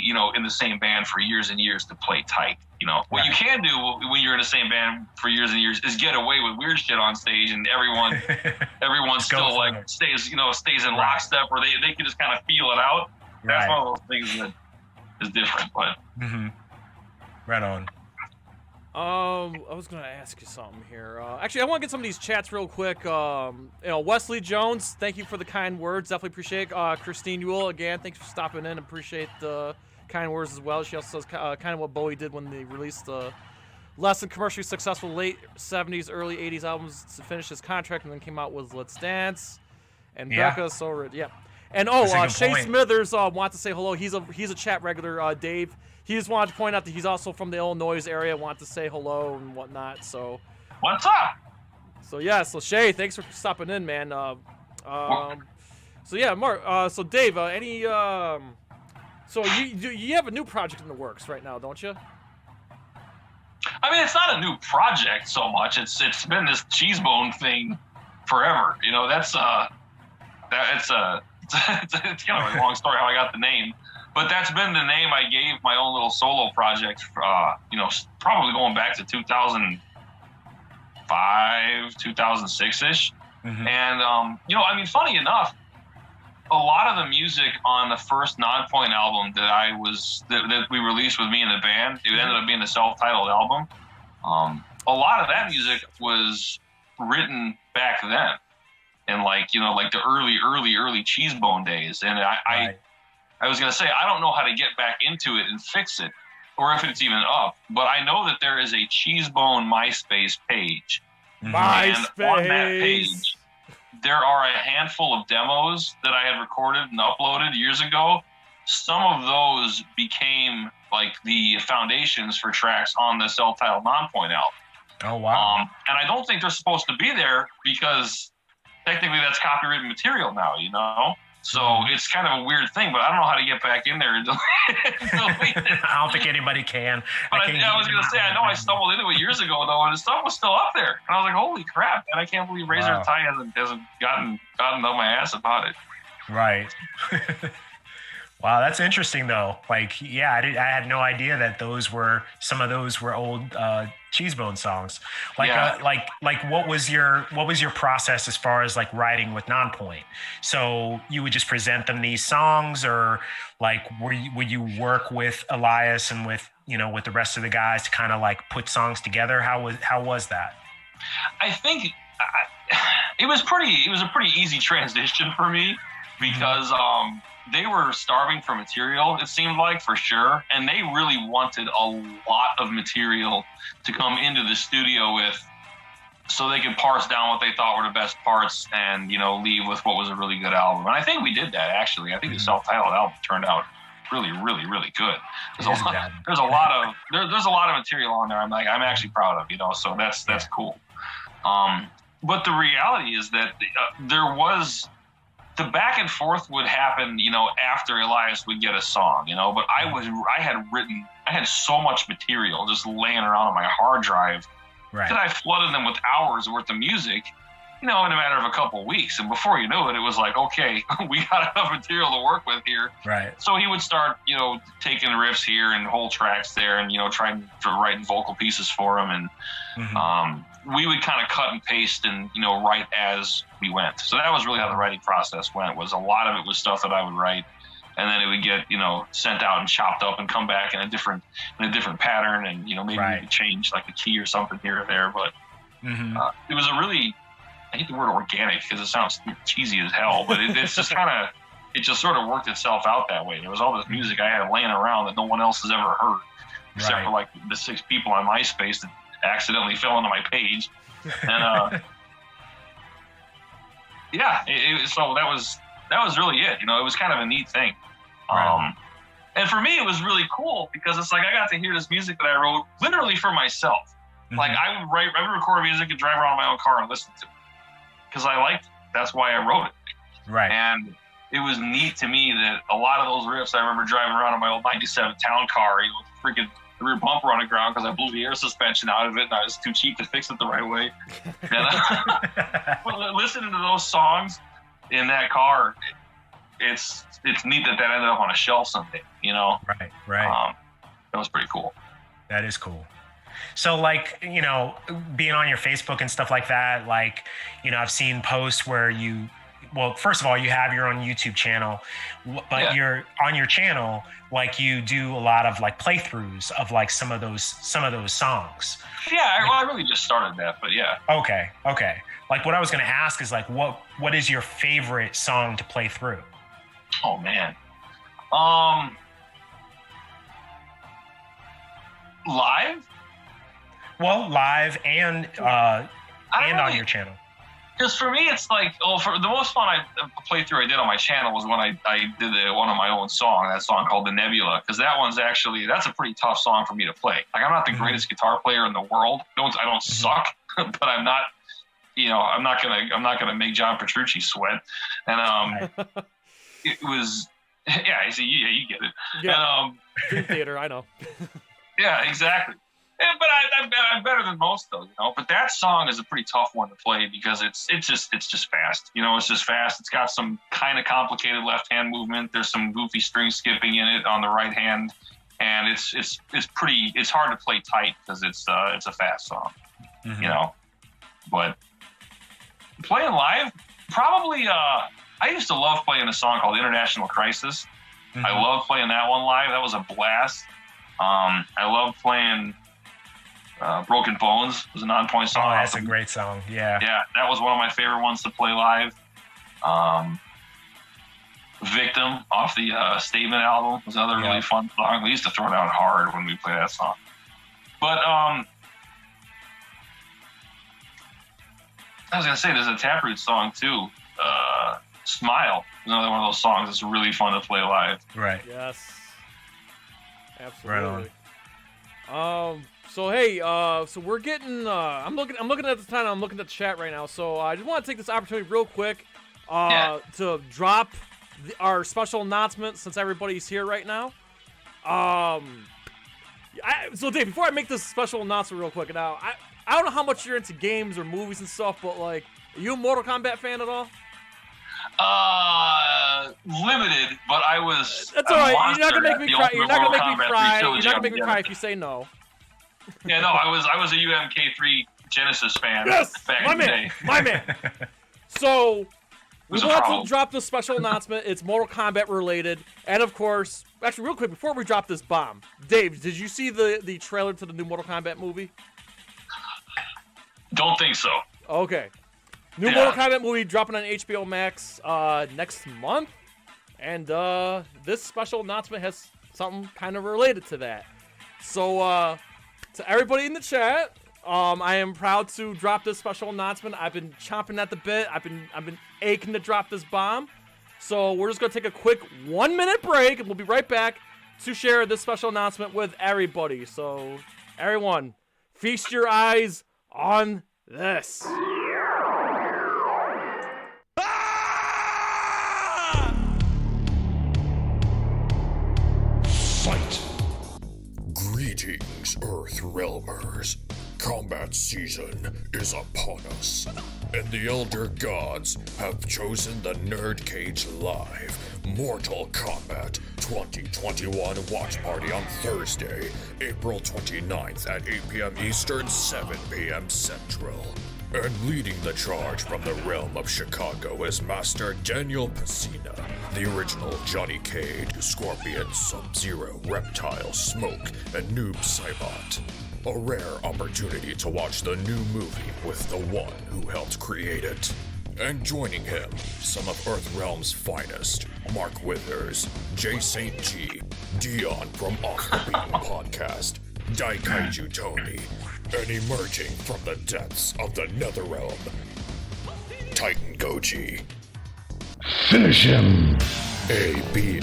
you know, in the same band for years and years to play tight. You know, what you can do when you're in the same band for years and years is get away with weird shit on stage, and everyone still like stays in lockstep, or they can just kind of feel it out. That's one of those things that is different, but. Right on. I was gonna ask you something here. Actually, I want to get some of these chats real quick. You know, Wesley Jones, thank you for the kind words. Definitely appreciate it. Christine Ewell, again, thanks for stopping in. Appreciate the kind words as well. She also says kind of what Bowie did when they released the less than commercially successful late 70s, early 80s albums to finish his contract, and then came out with Let's Dance and Becca. So and Shay Smithers wants to say hello. He's a chat regular. Dave. He just wanted to point out that he's also from the Illinois area. Want to say hello and whatnot. So, what's up? So Shay, thanks for stopping in, man. So yeah, Mark. So Dave, any so you have a new project in the works right now, don't you? I mean, it's not a new project so much. It's been this Cheesebone thing forever. You know, it's kind of a long story how I got the name, but that's been the name I gave my own little solo project. You know, probably going back to 2005, 2006 ish. Mm-hmm. And you know, I mean, funny enough, a lot of the music on the first NONPOINT album that we released with me in the band, it ended up being a self-titled album. A lot of that music was written back then, and like the early Cheesebone days. And I was gonna say, I don't know how to get back into it and fix it, or if it's even up. But I know that there is a Cheesebone MySpace page. MySpace. And on that page, there are a handful of demos that I had recorded and uploaded years ago. Some of those became like the foundations for tracks on the self-titled NONPOINT album. Oh, wow. And I don't think they're supposed to be there because technically that's copywritten material now, you know? So it's kind of a weird thing, but I don't know how to get back in there and delete it. I don't think anybody can. But I was going to say, I know I stumbled into it years ago, though, and the stuff was still up there. And I was like, holy crap, man, I can't believe Razor Tie hasn't gotten up my ass about it. Right. Wow, that's interesting, though. Like, yeah, I had no idea that some of those were old Cheesebone songs. Like, what was your process as far as like writing with NONPOINT? So you would just present them these songs, or like would you work with Elias and with the rest of the guys to kind of like put songs together? How was that? I think it was a pretty easy transition for me because they were starving for material, it seemed like, for sure. And they really wanted a lot of material to come into the studio with so they could parse down what they thought were the best parts and, leave with what was a really good album. And I think we did that, actually. I think the self-titled album turned out really, really, really good. There's a lot of material on there I'm actually proud of, so that's cool. But the reality is that there was... the back and forth would happen, after Elias would get a song, but I had so much material just laying around on my hard drive that I flooded them with hours worth of music, in a matter of a couple of weeks. And before you knew it, it was like, okay, we got enough material to work with here. Right. So he would start, taking riffs here and whole tracks there and, trying to write vocal pieces for them. And, we would kind of cut and paste and, write as we went. So that was really how the writing process went, was a lot of it was stuff that I would write, and then it would get, sent out and chopped up and come back in a different pattern. And, maybe we could change like a key or something here or there. But it was a really, I hate the word organic because it sounds cheesy as hell, but it's just it just sort of worked itself out that way. There was all this music I had laying around that no one else has ever heard, except for like the 6 people on MySpace that accidentally fell into my page. And so that was really it. It was kind of a neat thing. And for me it was really cool because it's like I got to hear this music that I wrote literally for myself. Like I would record music and drive around in my own car and listen to it because I liked it. That's why I wrote it. Right. And it was neat to me that a lot of those riffs I remember driving around in my old 97 town car, freaking the rear bumper on the ground because I blew the air suspension out of it and I was too cheap to fix it the right way. And listening to those songs in that car, it's neat that ended up on a shelf someday, Right. That was pretty cool. That is cool. So like, being on your Facebook and stuff like that, like, I've seen posts where first of all, you have your own YouTube channel, but you're on your channel, like you do a lot of like playthroughs of like some of those songs. Yeah, I really just started that, but yeah. Okay. Like what I was going to ask is like, what is your favorite song to play through? Oh man. Live? Well, live and on your channel. Because for me, it's like, for the most fun playthrough I did on my channel was when I did one of my own song, that song called The Nebula, because that's a pretty tough song for me to play. Like, I'm not the greatest guitar player in the world. I don't suck, but I'm not I'm not gonna make John Petrucci sweat, and it was yeah. See, you get it. Yeah. And, Dream Theater, I know. yeah, exactly. Yeah, but I'm better than most though, But that song is a pretty tough one to play because it's just fast. It's just fast. It's got some kind of complicated left hand movement. There's some goofy string skipping in it on the right hand, and it's hard to play tight because it's a fast song, But playing live, probably. I used to love playing a song called International Crisis. Mm-hmm. I love playing that one live. That was a blast. I love playing. Broken Bones was a NONPOINT song. Oh, that's a great song. Yeah. Yeah, that was one of my favorite ones to play live. Victim off the Statement album was another really fun song. We used to throw down hard when we played that song. But I was going to say, there's a Taproot song too. Smile is another one of those songs that's really fun to play live. Right. Yes. Absolutely. Right on. So hey, so we're getting. I'm looking at the time. I'm looking at the chat right now. So I just want to take this opportunity real quick to drop our special announcement since everybody's here right now. So Dave, before I make this special announcement real quick, now I don't know how much you're into games or movies and stuff, but like, are you a Mortal Kombat fan at all? Limited, but I was. That's all right. You're not gonna make me cry. You're not gonna make me cry. You're not gonna make me cry if you say no. Yeah, no, I was a UMK3 Genesis fan. Yes, back in the day. my man. So we want to drop this special announcement. It's Mortal Kombat related, and of course, actually, real quick before we drop this bomb, Dave, did you see the trailer to the new Mortal Kombat movie? Don't think so. Okay. New Mortal Kombat movie dropping on HBO Max next month, and this special announcement has something kind of related to that. So, to everybody in the chat, I am proud to drop this special announcement. I've been chomping at the bit. I've been aching to drop this bomb. So we're just gonna take a quick 1-minute break, and we'll be right back to share this special announcement with everybody. So, everyone, feast your eyes on this. Fight! Greetings, Earth Realmers. Combat season is upon us, and the Elder Gods have chosen the NerdCage Live Mortal Kombat 2021 watch party on Thursday, April 29th at 8 p.m. Eastern, 7 p.m. Central. And leading the charge from the realm of Chicago is Master Daniel Pesina, the original Johnny Cage, Scorpion, Sub-Zero, Reptile, Smoke, and Noob Saibot. A rare opportunity to watch the new movie with the one who helped create it. And joining him, some of Earthrealm's finest, Mark Withers, Jay St. G, Dion from Off the Beaten Podcast, Daikaiju Tony, and emerging from the depths of the Netherrealm, Titan Goji. Finish him! A-B-A-C-A-B,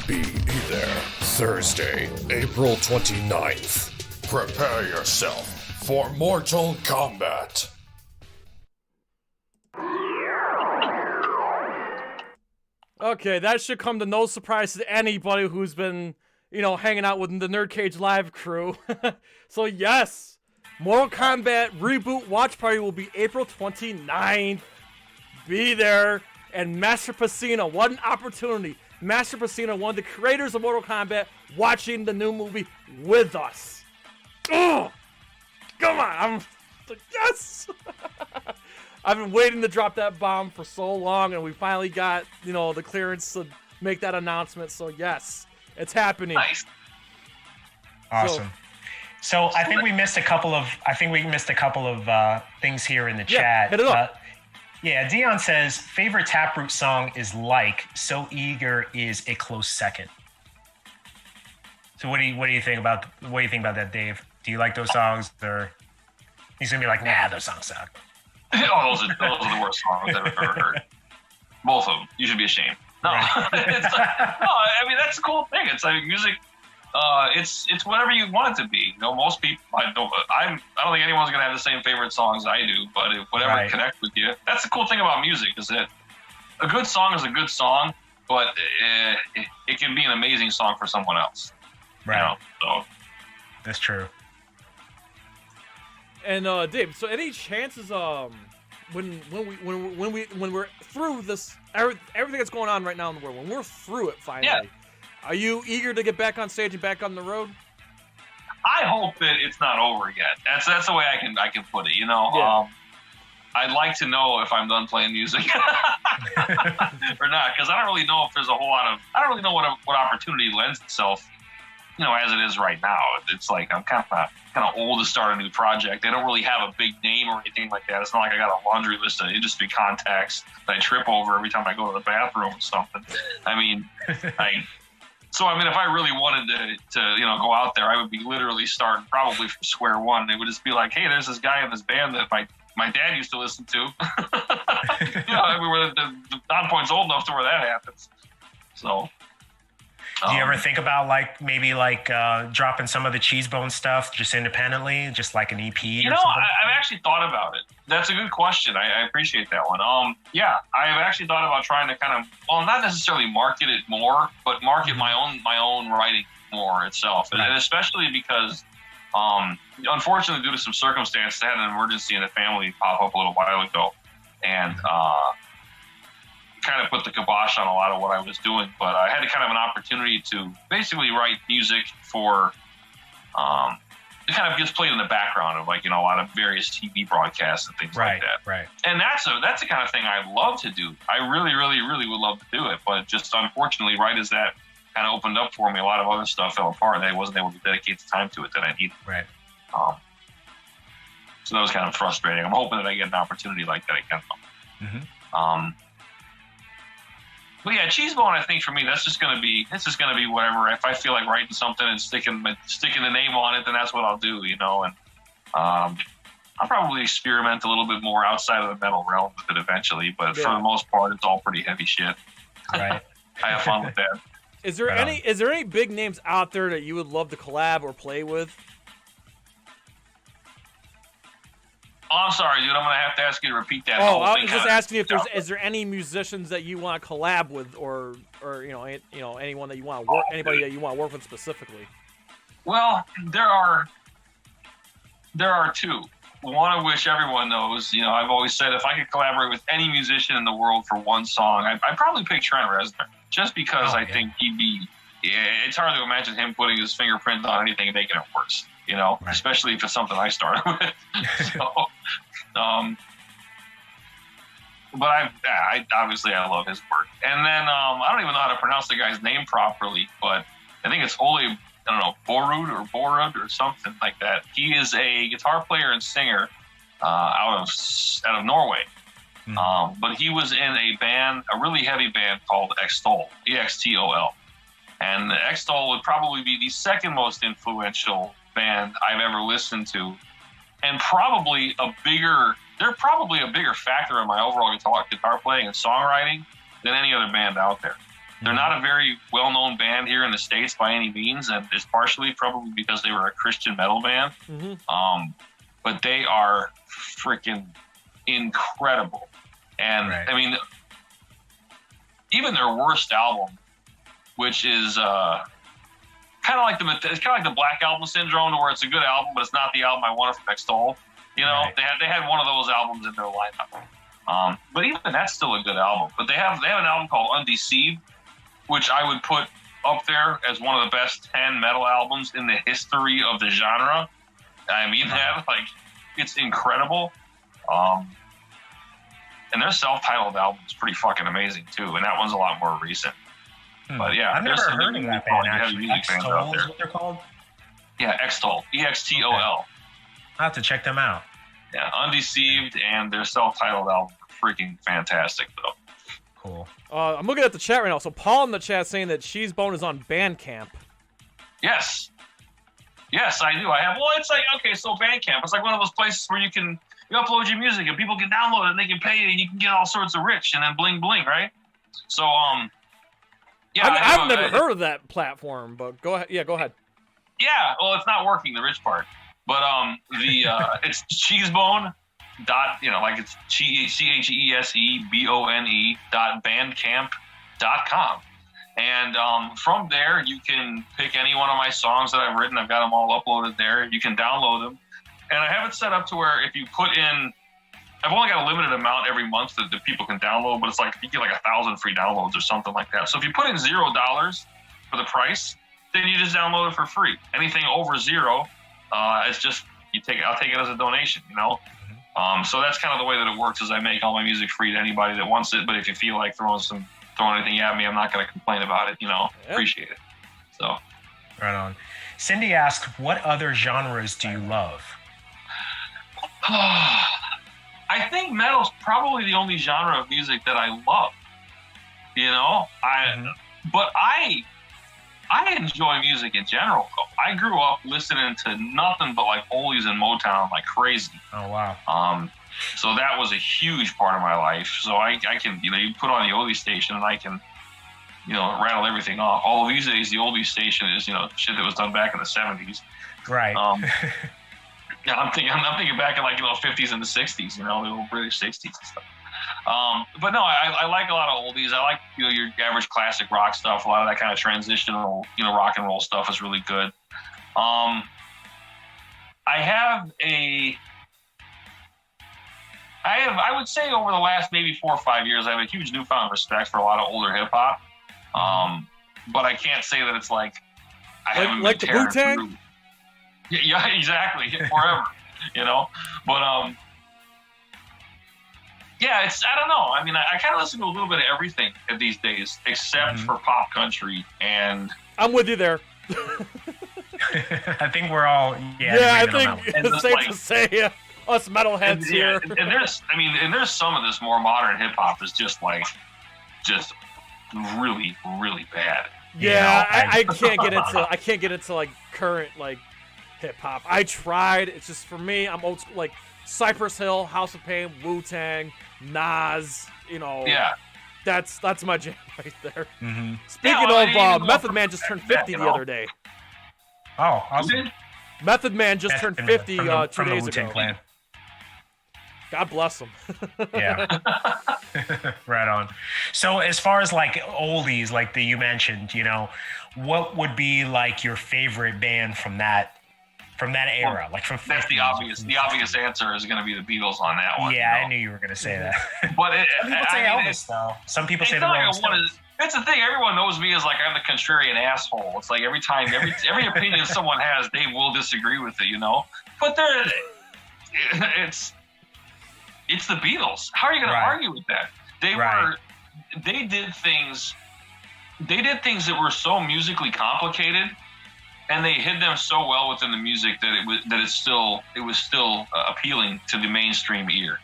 be there. Thursday, April 29th. Prepare yourself for Mortal Kombat. Okay, that should come to no surprise to anybody who's been, hanging out with the NerdCage Live crew. So yes, Mortal Kombat Reboot Watch Party will be April 29th. Be there. And Master Pesina, what an opportunity. Master Pesina, one of the creators of Mortal Kombat, watching the new movie with us. Oh, come on. I'm like, yes. I've been waiting to drop that bomb for so long, and we finally got, the clearance to make that announcement. So yes, it's happening. Nice. Awesome. So I think we missed a couple of things here in the chat. Hit it up. Yeah, Dion says favorite Taproot song is "Like." So Eager is a close second. So what do you think about that, Dave? Do you like those songs, or he's gonna be like, nah, those songs suck? Oh, those are the worst songs I've ever heard. Both of them. You should be ashamed. No, Right. I mean that's a cool thing. It's like music It's whatever you want it to be. You know, most people, I don't think anyone's gonna have the same favorite songs I do, but whatever connects with you. That's the cool thing about music, is that a good song is a good song, but it can be an amazing song for someone else. Right. You know? So that's true. And Dave, so any chances when we're through this everything that's going on right now in the world, when we're through it finally, are you eager to get back on stage and back on the road? I hope that it's not over yet. That's the way I can put it. You know, I'd like to know if I'm done playing music or not, because I don't really know if there's a whole lot of. I don't really know what opportunity lends itself. You know, as it is right now, it's like I'm kind of old to start a new project. They don't really have a big name or anything like that. It's not like I got a laundry list of industry contacts that I trip over every time I go to the bathroom or something. I mean, So, I mean, if I really wanted to go out there, I would be literally starting probably from square one. It would just be like, hey, there's this guy in this band that my dad used to listen to. I mean, the NONPOINT's old enough to where that happens. So. Do you ever think about maybe dropping some of the Cheesebone stuff just independently, just like an EP or something? I've actually thought about it. That's a good question. I appreciate that one. Yeah, I've actually thought about trying to not necessarily market it more, but market my own writing more itself. And especially because, unfortunately, due to some circumstances, I had an emergency in the family pop up a little while ago. And, kind of put the kibosh on a lot of what I was doing, but I had kind of an opportunity to basically write music for, it kind of gets played in the background of a lot of various TV broadcasts and things like that. Right. And that's the kind of thing I love to do. I really, really, really would love to do it, but just unfortunately, right as that kind of opened up for me, a lot of other stuff fell apart, and I wasn't able to dedicate the time to it that I needed. Right. So that was kind of frustrating. I'm hoping that I get an opportunity like that again. Mm-hmm. But yeah, Cheesebone, I think for me, it's just gonna be whatever. If I feel like writing something and sticking the name on it, then that's what I'll do, And I'll probably experiment a little bit more outside of the metal realm with it eventually. But for the most part, it's all pretty heavy shit. Right. I have fun with that. Is there any big names out there that you would love to collab or play with? Oh, I'm sorry, dude. I'm gonna have to ask you to repeat that. I was just asking you if is there any musicians that you want to collab with, or anyone that you want to work, anybody that you want to work with specifically. Well, there are two. One of which everyone knows. I've always said if I could collaborate with any musician in the world for one song, I'd probably pick Trent Reznor, just because I think he'd be. Yeah, it's hard to imagine him putting his fingerprint on anything and making it worse. Especially if it's something I started with. But I obviously I love his work. And then I don't even know how to pronounce the guy's name properly, but I think it's Ole, Borud or something like that. He is a guitar player and singer out of Norway. Mm-hmm. But he was in a really heavy band called Extol, EXTOL. And Extol would probably be the second most influential band I've ever listened to, and probably a bigger factor in my overall guitar playing and songwriting than any other band out there. Mm-hmm. They're not a very well-known band here in the States by any means, and it's partially probably because they were a Christian metal band. Mm-hmm. But they are freaking incredible. And I mean, even their worst album, which is kind of like the Black Album syndrome, where it's a good album, but it's not the album I wanted from Extol. They had one of those albums in their lineup. But even that's still a good album. But they have an album called Undeceived, which I would put up there as one of the best 10 metal albums in the history of the genre. I mean that, it's incredible. And their self-titled album is pretty fucking amazing too, and that one's a lot more recent. But yeah, I've never heard of that band, actually. Extol is what they're called? Yeah, Extol. EXTOL. Okay. I'll have to check them out. Yeah, Undeceived and their self-titled album are freaking fantastic, though. Cool. I'm looking at the chat right now. So Paul in the chat saying that Cheesebone is on Bandcamp. Yes, I do. I have. Well, it's so Bandcamp. It's like one of those places where you upload your music and people can download it and they can pay you and you can get all sorts of rich and then bling bling, right? So, Yeah, I've never heard of that platform, but go ahead. Yeah, go ahead. Yeah, well, it's not working, the rich part. But it's cheesebone dot, like it's CHESEBONE.bandcamp.com. And from there, you can pick any one of my songs that I've written. I've got them all uploaded there. You can download them. And I have it set up to where if you put in, I've only got a limited amount every month that people can download, but it's like you get like 1,000 free downloads or something like that. So if you put in $0 for the price, then you just download it for free. Anything over $0, it's just I'll take it as a donation, So that's kind of the way that it works. Is I make all my music free to anybody that wants it. But if you feel like throwing anything at me, I'm not going to complain about it. Appreciate it. So, right on. Cindy asks, what other genres do you love? I think metal's probably the only genre of music that I love. But I enjoy music in general. I grew up listening to nothing but like oldies and Motown like crazy. Oh wow. So that was a huge part of my life. So I can, you put on the oldie station and I can, rattle everything off. Although these days the oldie station is, shit that was done back in the 70s. Right. Yeah, I'm thinking back in like 50s and the 60s, the old British 60s and stuff. But no, I like a lot of oldies. I like your average classic rock stuff. A lot of that kind of transitional, rock and roll stuff is really good. I would say over the last maybe 4 or 5 years, I have a huge newfound respect for a lot of older hip hop. But I can't say that it's like I haven't like been the Wu-Tang? Yeah, exactly. Forever, But yeah, I don't know. I mean, I kind of listen to a little bit of everything these days, except for pop country. And I'm with you there. I think we're all I think it's safe to say us metalheads here. And there's some of this more modern hip hop that's just really, really bad. Yeah, I can't get into like current like hip hop. I tried. It's just for me. I'm old school, like Cypress Hill, House of Pain, Wu-Tang, Nas. Yeah. That's my jam right there. Mm-hmm. Speaking of, Method Man just turned 50 the other day. Oh, awesome. Method Man just turned 50 2 days ago. Clan. God bless him. Yeah. Right on. So as far as like oldies, like that you mentioned, what would be like your favorite band from that era? Like from 50s? That's the obvious answer is going to be the Beatles on that one. Yeah, I knew you were going to say that. But some people say Elvis, though. Some people say the Rolling Stones. That's the thing. Everyone knows me as like I'm the contrarian asshole. It's like every opinion someone has, they will disagree with it, But it's the Beatles. How are you going to argue with that? They did things that were so musically complicated, and they hid them so well within the music that it was still appealing to the mainstream ear,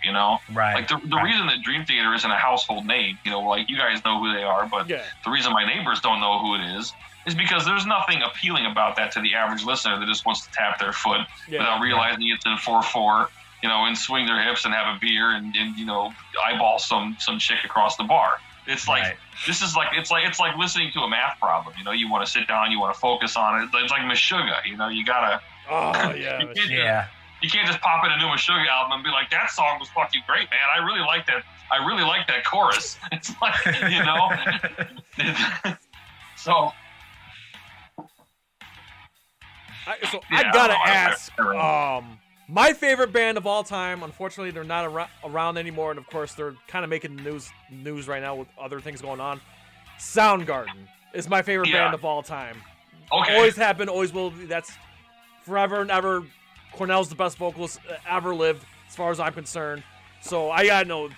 Right. Like the reason that Dream Theater isn't a household name, like you guys know who they are, but the reason my neighbors don't know who it is because there's nothing appealing about that to the average listener that just wants to tap their foot without realizing it's in 4/4, and swing their hips and have a beer and eyeball some chick across the bar. It's like this is like it's like listening to a math problem. You want to sit down, you want to focus on it. It's like Meshuggah. You gotta. Oh yeah. You can't just pop in a new Meshuggah album and be like, that song was fucking great, man. I really like that chorus. It's like So. I gotta ask. My favorite band of all time, unfortunately, they're not around anymore, and of course, they're kind of making the news right now with other things going on. Soundgarden is my favorite band of all time. Okay. Always have been, always will be. That's forever and ever. Cornell's the best vocalist ever lived, as far as I'm concerned. So I gotta know.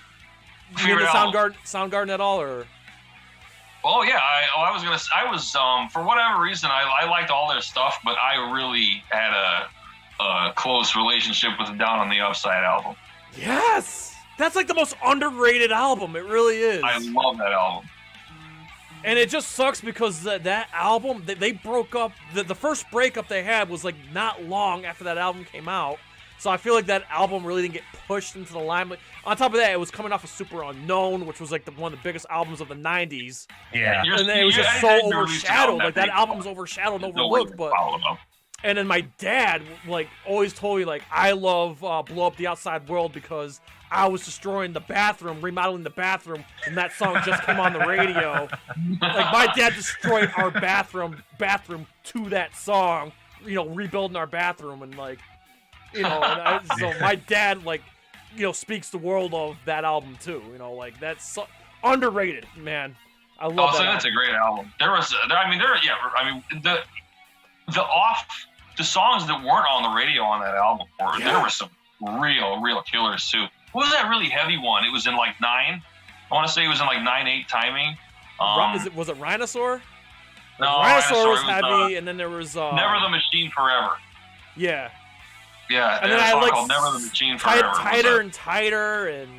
You into Soundgarden at all, or? Oh yeah, I was for whatever reason I liked all their stuff, but I really had a close relationship with the Down on the Upside album. Yes! That's like the most underrated album. It really is. I love that album. And it just sucks because that album, they broke up. The first breakup they had was like not long after that album came out. So I feel like that album really didn't get pushed into the limelight. On top of that, it was coming off of Super Unknown, which was like one of the biggest albums of the 90s. Yeah. And then it was just so overshadowed. Like that album's overshadowed and overlooked. But and then my dad like always told me like I love Blow Up the Outside World because I was destroying the bathroom, remodeling the bathroom, and that song just came on the radio. Like my dad destroyed our bathroom to that song, you know, rebuilding our bathroom and like, you know, so my dad like, you know, speaks the world of that album too. You know, like that's so underrated, man. I love that. That's a great album. The songs that weren't on the radio on that album there were some real killers too. What was that really heavy one? It was in like 9. I want to say it was in like 9/8 timing. Was it Rhinosaur? No, Rhinosaur was heavy, and then there was Never the Machine Forever. Yeah. Yeah, and then I like called Never the Machine Forever. Tighter and Tighter, and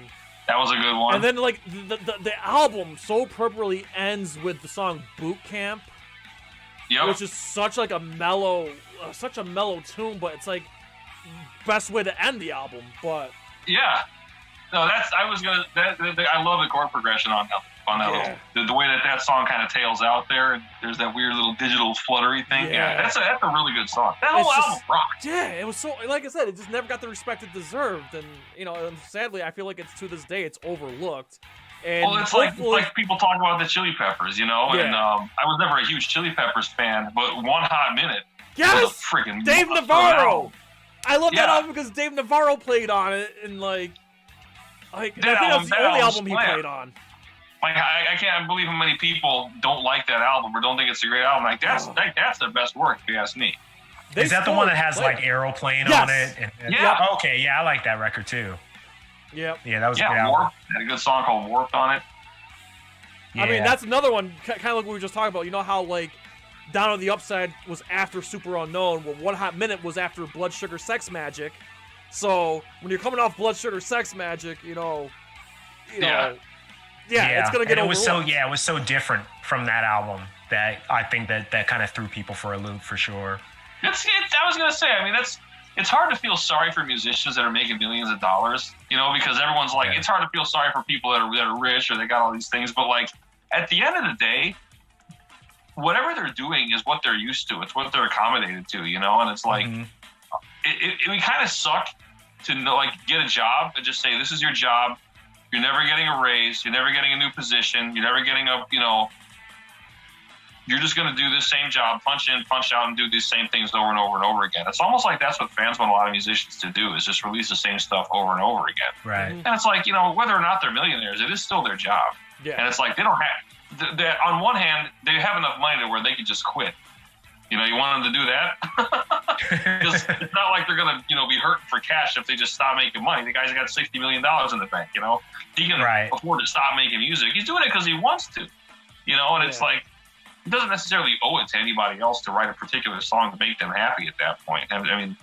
that was a good one. And then like the album so appropriately ends with the song Boot Camp, which is such like a mellow tune, but it's like best way to end the album. But yeah, no, I love the chord progression on that little, the way that song kind of tails out there, and there's that weird little digital fluttery thing. Yeah, that's a really good song. That whole album rocked. Yeah, it was so, like I said, it just never got the respect it deserved, and you know, and sadly, I feel like it's to this day it's overlooked. And well, it's like people talk about the Chili Peppers, you know, and I was never a huge Chili Peppers fan, but One Hot Minute was a freaking Dave Navarro. I love that album because Dave Navarro played on it, and like I think that's the only album he played on. Like I can't believe how many people don't like that album or don't think it's a great album. Like that's the best work, if you ask me. Is that the one that has like Aeroplane on it? Yeah. Okay. Yeah, I like that record too. Yep. Yeah, that was a good album. Warped had a good song called Warped on it. Yeah. I mean, that's another one, kind of like what we were just talking about. You know how like Down on the Upside was after Super Unknown, well, One Hot Minute was after Blood Sugar Sex Magic. So when you're coming off Blood Sugar Sex Magic, you know, it's gonna get overlooked. It was so different from that album that I think that kind of threw people for a loop for sure. I was gonna say, I mean, it's hard to feel sorry for musicians that are making millions of dollars, you know, because everyone's like, it's hard to feel sorry for people that are rich or they got all these things, but like at the end of the day, whatever they're doing is what they're used to. It's what they're accommodated to, you know, and it's like it would kind of suck to know, like, get a job and just say, this is your job. You're never getting a raise. You're never getting a new position. You're never getting you're just going to do this same job, punch in, punch out, and do these same things over and over and over again. It's almost like that's what fans want a lot of musicians to do, is just release the same stuff over and over again. Right. And it's like, you know, whether or not they're millionaires, it is still their job. Yeah. And it's like, they don't have, on one hand, they have enough money to where they could just quit. You know, you want them to do that? Because it's not like they're going to, you know, be hurting for cash if they just stop making money. The guy's got $60 million in the bank, you know? He can afford to stop making music. He's doing it because he wants to, you know? And it's like, it doesn't necessarily owe it to anybody else to write a particular song to make them happy at that point. I mean,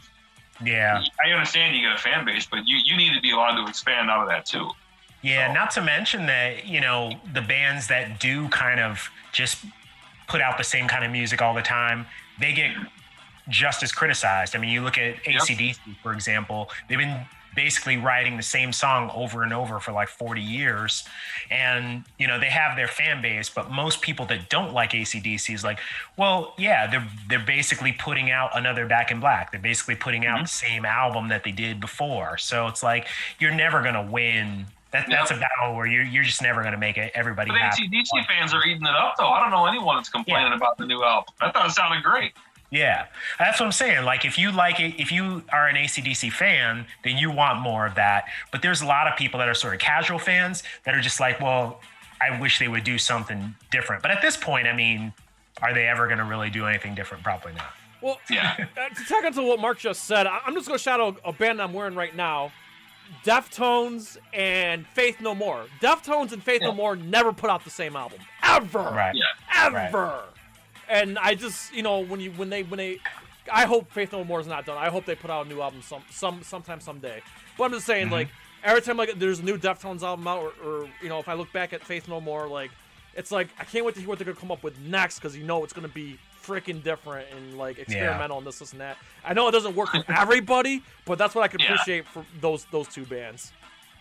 I understand you get a fan base, but you need to be allowed to expand out of that too. Yeah, not to mention that, you know, the bands that do kind of just put out the same kind of music all the time, they get just as criticized. I mean, you look at AC/DC, for example, they've been basically writing the same song over and over for like 40 years. And, you know, they have their fan base, but most people that don't like AC/DC is like, well, yeah, they're basically putting out another Back in Black. They're basically putting out the same album that they did before. So it's like, you're never going to win. That's a battle where you're just never going to make everybody happy. But AC/DC fans are eating it up, though. I don't know anyone that's complaining about the new album. I thought it sounded great. Yeah, that's what I'm saying. Like, if you like it, if you are an AC/DC fan, then you want more of that. But there's a lot of people that are sort of casual fans that are just like, well, I wish they would do something different. But at this point, I mean, are they ever going to really do anything different? Probably not. Well, to tack onto what Mark just said, I'm just going to shout out a band I'm wearing right now. Deftones and Faith No More. Deftones and Faith No More never put out the same album. Ever. Right. Ever. Right. And I just, you know, when they I hope Faith No More is not done. I hope they put out a new album sometime someday. But I'm just saying, like, every time like there's a new Deftones album out, or you know, if I look back at Faith No More, like, it's like I can't wait to hear what they're gonna come up with next, because you know it's gonna be freaking different and like experimental and this and that. I know it doesn't work for everybody, but that's what I can appreciate for those two bands.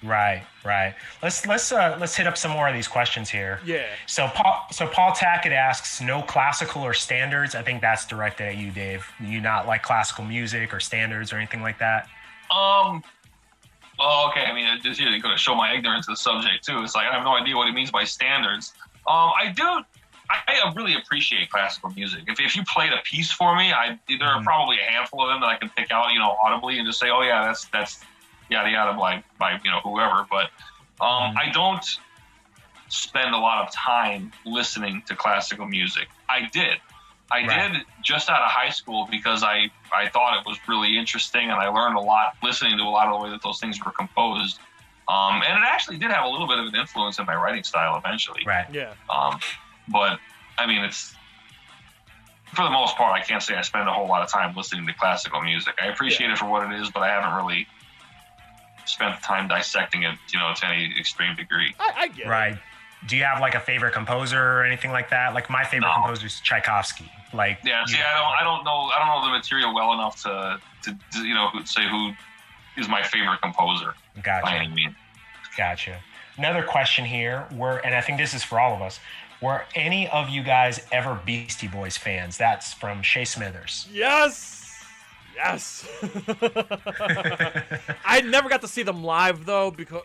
Right. Let's hit up some more of these questions here. Yeah. So Paul Tackett asks, no classical or standards. I think that's directed at you, Dave. You not like classical music or standards or anything like that? Well, okay. I mean, just going to show my ignorance of the subject too. It's like I have no idea what he means by standards. I really appreciate classical music. If you played a piece for me, there are probably a handful of them that I can pick out, audibly and just say, oh yeah, that's yada yada by whoever. But I don't spend a lot of time listening to classical music. I did just out of high school because I thought it was really interesting and I learned a lot listening to a lot of the way that those things were composed. And it actually did have a little bit of an influence in my writing style eventually. Right. Yeah. But I mean, it's for the most part, I can't say I spend a whole lot of time listening to classical music. I appreciate it for what it is, but I haven't really spent time dissecting it, to any extreme degree. I get it. Right. Do you have like a favorite composer or anything like that? Like my favorite composer is Tchaikovsky. Like I don't know the material well enough to say who is my favorite composer. Gotcha. By any means. Gotcha. Another question here, and I think this is for all of us. Were any of you guys ever Beastie Boys fans? That's from Shea Smithers. Yes. I never got to see them live though, because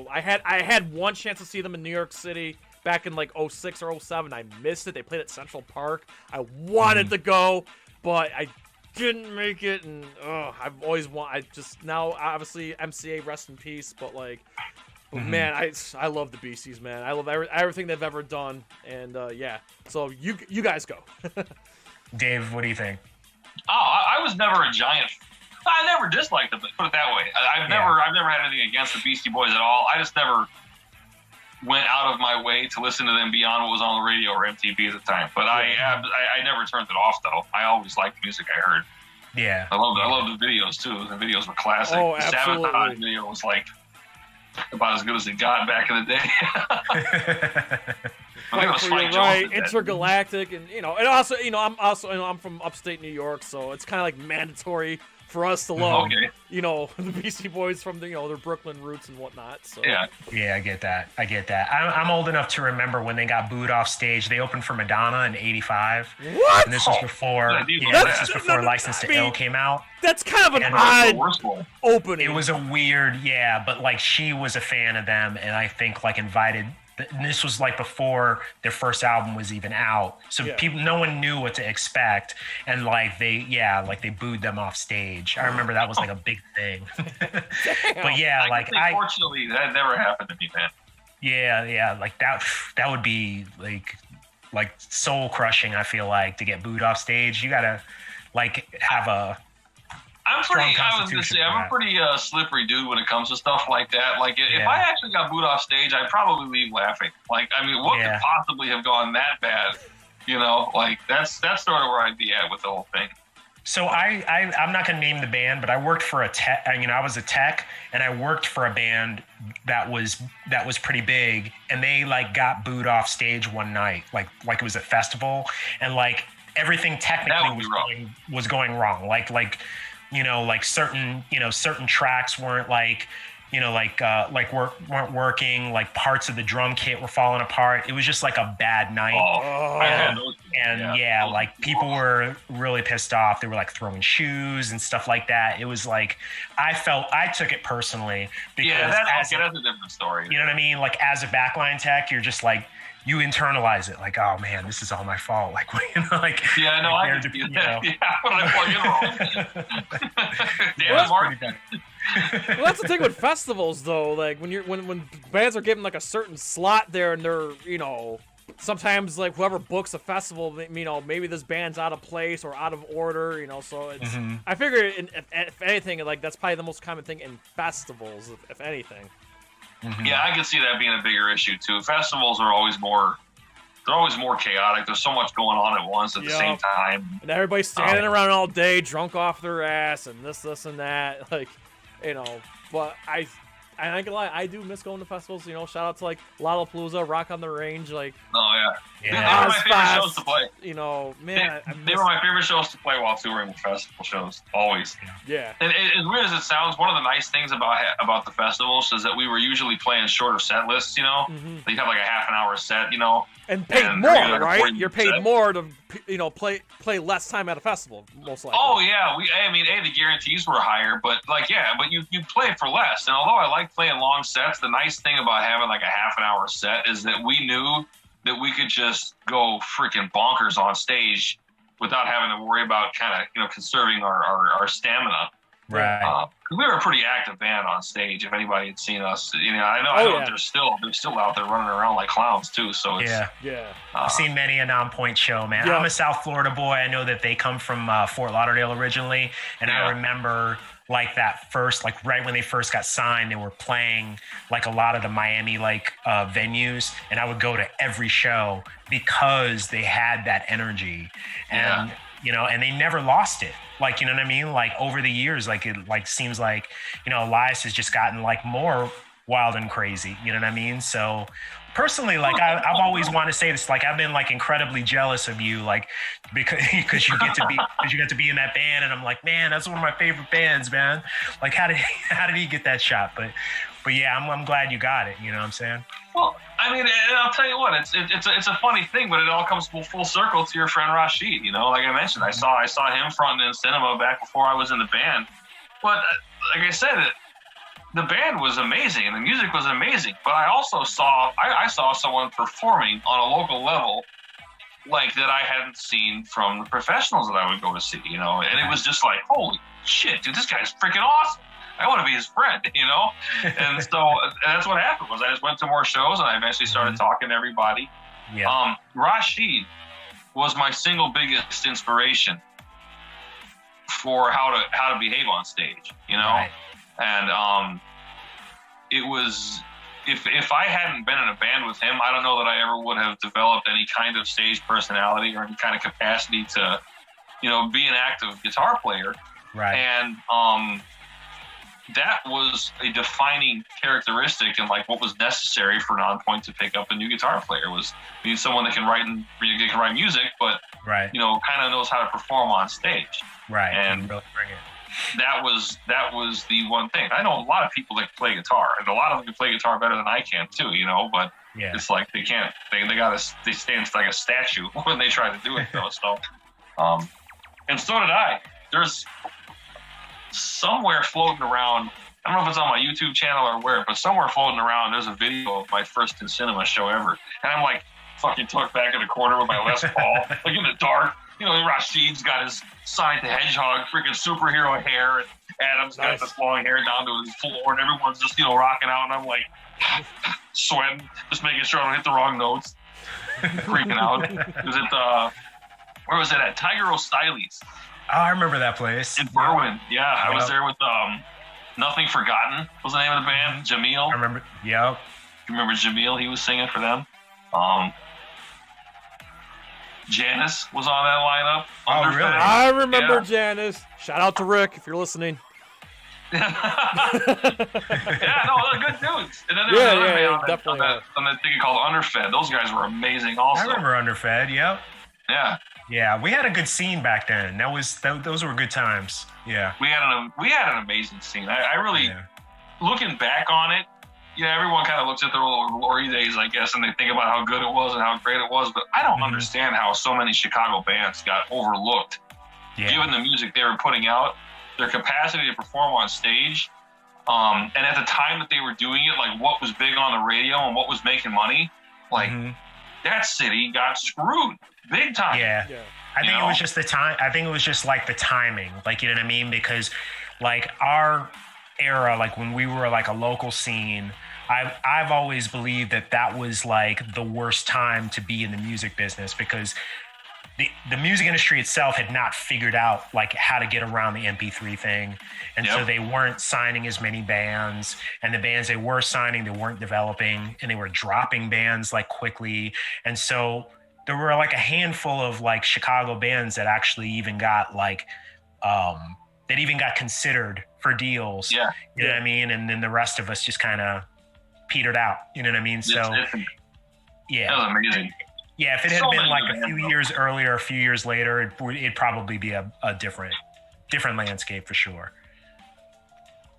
I had one chance to see them in New York City back in like 06 or 07. I missed it. They played at Central Park. I wanted to go, but I didn't make it, and I've always now obviously MCA, rest in peace, but like. But man, I love the Beasties, man. I love everything they've ever done, and So you guys go. Dave, what do you think? I was never a giant. I never disliked them. Put it that way. I've never had anything against the Beastie Boys at all. I just never went out of my way to listen to them beyond what was on the radio or MTV at the time. But I never turned it off though. I always liked the music I heard. Yeah. I loved the videos too. The videos were classic. Oh, the absolutely. Sabotage video was like about as good as it got back in the day. Right, intergalactic, and also, I'm from upstate New York, so it's kind of like mandatory for us to love, the Beastie Boys from their Brooklyn roots and whatnot. So yeah, I get that. I'm old enough to remember when they got booed off stage. They opened for Madonna in '85. What? And this was before. License to Ill came out. That's kind of an odd opening. It was a weird, but like she was a fan of them, and I think like invited. And this was like before their first album was even out, so no one knew what to expect, and like they booed them off stage. I remember that was like a big thing. But fortunately that never happened to me, man. Yeah, like that would be like soul crushing. I feel like to get booed off stage, you gotta like have a. I'm a pretty slippery dude when it comes to stuff like that. Like, if I actually got booed off stage, I'd probably leave laughing. Like, I mean, what could possibly have gone that bad? Like that's sort of where I'd be at with the whole thing. So I'm not gonna name the band, but I worked for a tech. I was a tech, and I worked for a band that was pretty big, and they like got booed off stage one night, like it was a festival, and like everything technically was going wrong. Like certain tracks weren't weren't working, like parts of the drum kit were falling apart. It was just like a bad night. People were really pissed off. They were like throwing shoes and stuff like that. It was like, I took it personally because that's a different story. You know what I mean? Like as a backline tech, you're just like, you internalize it, like, oh man, this is all my fault. Like, I can do that. Yeah, but I plug in wrong. Well, that's the thing with festivals, though. Like when bands are given like a certain slot there, and they're sometimes like whoever books a festival, maybe this band's out of place or out of order, So it's I figure if anything, like that's probably the most common thing in festivals, if anything. Yeah, I can see that being a bigger issue too. Festivals are always more chaotic. There's so much going on at once at the same time. And everybody's standing around all day, drunk off their ass, and this and that. Like, but I ain't gonna lie, I do miss going to festivals. You know, shout out to like Lollapalooza, Rock on the Range, like. Oh yeah. They were my favorite shows to play. You know, man. They were my favorite shows to play while touring with festival shows, always. Yeah. And as weird as it sounds, one of the nice things about the festivals is that we were usually playing shorter set lists. You know, you have like a half an hour set. You know. And paid more, right? You're paid more to, you know, play less time at a festival, most likely. Oh yeah, the guarantees were higher, but you play for less. And although I like playing long sets, the nice thing about having like a half an hour set is that we knew that we could just go freaking bonkers on stage without having to worry about kind of, you know, conserving our stamina. Right. We were a pretty active band on stage. If anybody had seen us, you know, I know they're still out there running around like clowns too. So it's, I've seen many a Non-Point show, man. I'm a South Florida boy. I know that they come from Fort Lauderdale originally, and I remember like that first, like right when they first got signed, they were playing like a lot of the Miami like venues, and I would go to every show because they had that energy, and you know, and they never lost it. Like, you know what I mean? Like over the years, like it like seems like, you know, Elias has just gotten like more wild and crazy. You know what I mean? So personally, like I've always wanted to say this, like I've been like incredibly jealous of you, like because you get to be in that band, and I'm like, man, that's one of my favorite bands, man. Like how did he get that shot? But yeah, I'm glad you got it. You know what I'm saying? Well, I mean, I'll tell you what, it's a funny thing, but it all comes full circle to your friend Rashid. You know, like I mentioned, I saw him fronting in cinema back before I was in the band. But like I said, the band was amazing and the music was amazing. But I also saw someone performing on a local level like that I hadn't seen from the professionals that I would go to see. You know, and it was just like, holy shit, dude, this guy's freaking awesome. I want to be his friend, you know? And so that's what happened was I just went to more shows and I eventually started talking to everybody. Yeah. Rashid was my single biggest inspiration for how to behave on stage, you know? Right. And it was, if I hadn't been in a band with him, I don't know that I ever would have developed any kind of stage personality or any kind of capacity to, you know, be an active guitar player. Right. And that was a defining characteristic and like what was necessary for Non-Point to pick up a new guitar player was we need someone that can write music, but you know, kind of knows how to perform on stage. Right. And really bring it. That was the one thing. I know a lot of people that play guitar, and a lot of them can play guitar better than I can too, you know, but it's like they can't. They stand like a statue when they try to do it though. So, and so did I. There's somewhere floating around, I don't know if it's on my YouTube channel or where, but somewhere floating around, there's a video of my first in cinema show ever. And I'm like fucking tucked back in the corner with my Les Paul, like in the dark. You know, Rashid's got his Sonic the Hedgehog freaking superhero hair, and Adam's got this long hair down to his floor, and everyone's just, you know, rocking out, and I'm like sweating, just making sure I don't hit the wrong notes. Freaking out. Where was it at? Tiger O'Styles. Oh, I remember that place. In Berwyn. Yeah, I was there with Nothing Forgotten was the name of the band. Jamil. I remember. Yep. You remember Jamil? He was singing for them. Janice was on that lineup. Oh, really? I remember Janice. Shout out to Rick if you're listening. Yeah, no, they're good dudes. And then there was another band on that thing called Underfed. Those guys were amazing also. I remember Underfed, yep. Yeah. Yeah, we had a good scene back then. Those were good times. Yeah. We had an amazing scene. I really, looking back on it, you know, everyone kind of looks at their old glory days, I guess, and they think about how good it was and how great it was. But I don't understand how so many Chicago bands got overlooked, given the music they were putting out, their capacity to perform on stage, and at the time that they were doing it, like what was big on the radio and what was making money, like that city got screwed big time. Yeah. I think it was just the time. I think it was just like the timing, like, you know what I mean? Because like our era, like when we were like a local scene, I've always believed that was like the worst time to be in the music business because the music industry itself had not figured out like how to get around the MP3 thing. And so they weren't signing as many bands, and the bands they were signing, they weren't developing, and they were dropping bands like quickly. And so there were like a handful of like Chicago bands that actually even got like, that even got considered for deals. Yeah. You know what I mean? And then the rest of us just kind of petered out. You know what I mean? So, yeah. That was amazing. Yeah, if it had been like a few years earlier, a few years later, it'd probably be a different landscape for sure.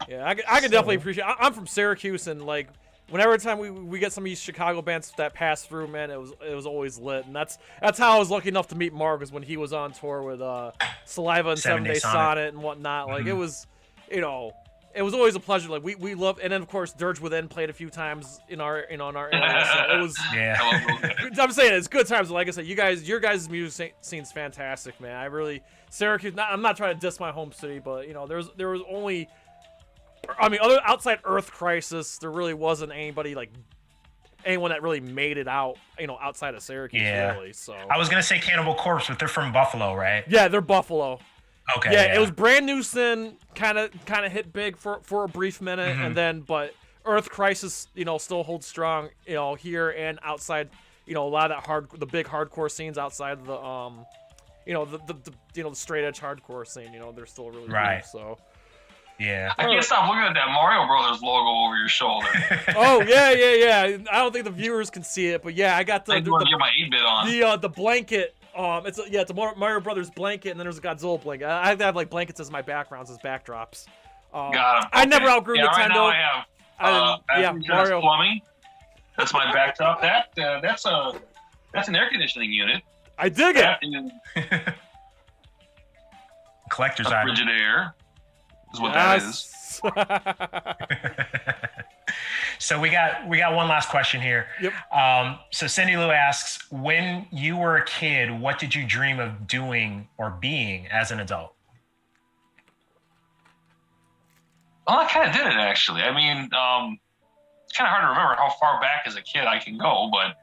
Yeah, I could definitely appreciate. I'm from Syracuse, and like whenever time we get some of these Chicago bands that pass through, man, it was always lit, and that's how I was lucky enough to meet Mark, was when he was on tour with Saliva and 7 Day Sonnet and whatnot. Like it was, it was always a pleasure. Like we loved, and then of course Dirge Within played a few times in our area. So it was. Yeah. I'm saying it's good times. Like I said, your guys' music scene's fantastic, man. I really Syracuse. I'm not trying to diss my home city, but there was only. I mean, outside Earth Crisis, there really wasn't anyone that really made it out, outside of Syracuse, really. So I was gonna say Cannibal Corpse, but they're from Buffalo, right? Yeah, they're Buffalo. Okay. Yeah, it was Brand New Sin, kind of hit big for a brief minute, and then but Earth Crisis, still holds strong, here and outside, a lot of the big hardcore scenes outside of the the straight edge hardcore scene, they're still really big, so. Yeah. I can't stop looking at that Mario Brothers logo over your shoulder. Oh yeah. I don't think the viewers can see it, but yeah, I got I want to get my 8-bit on. the blanket. It's a Mario Brothers blanket, and then there's a Godzilla blanket. I have to have like blankets as my backgrounds, as backdrops. Got 'em. I never outgrew Nintendo. Right now I have Mario plumbing. That's my backdrop. That's an air conditioning unit. I dig it. Collector's item. Frigidaire is what that is. So we got one last question here. Yep. So Cindy Lou asks, when you were a kid, what did you dream of doing or being as an adult? Well, I kind of did it, actually. I mean, it's kind of hard to remember how far back as a kid I can go, but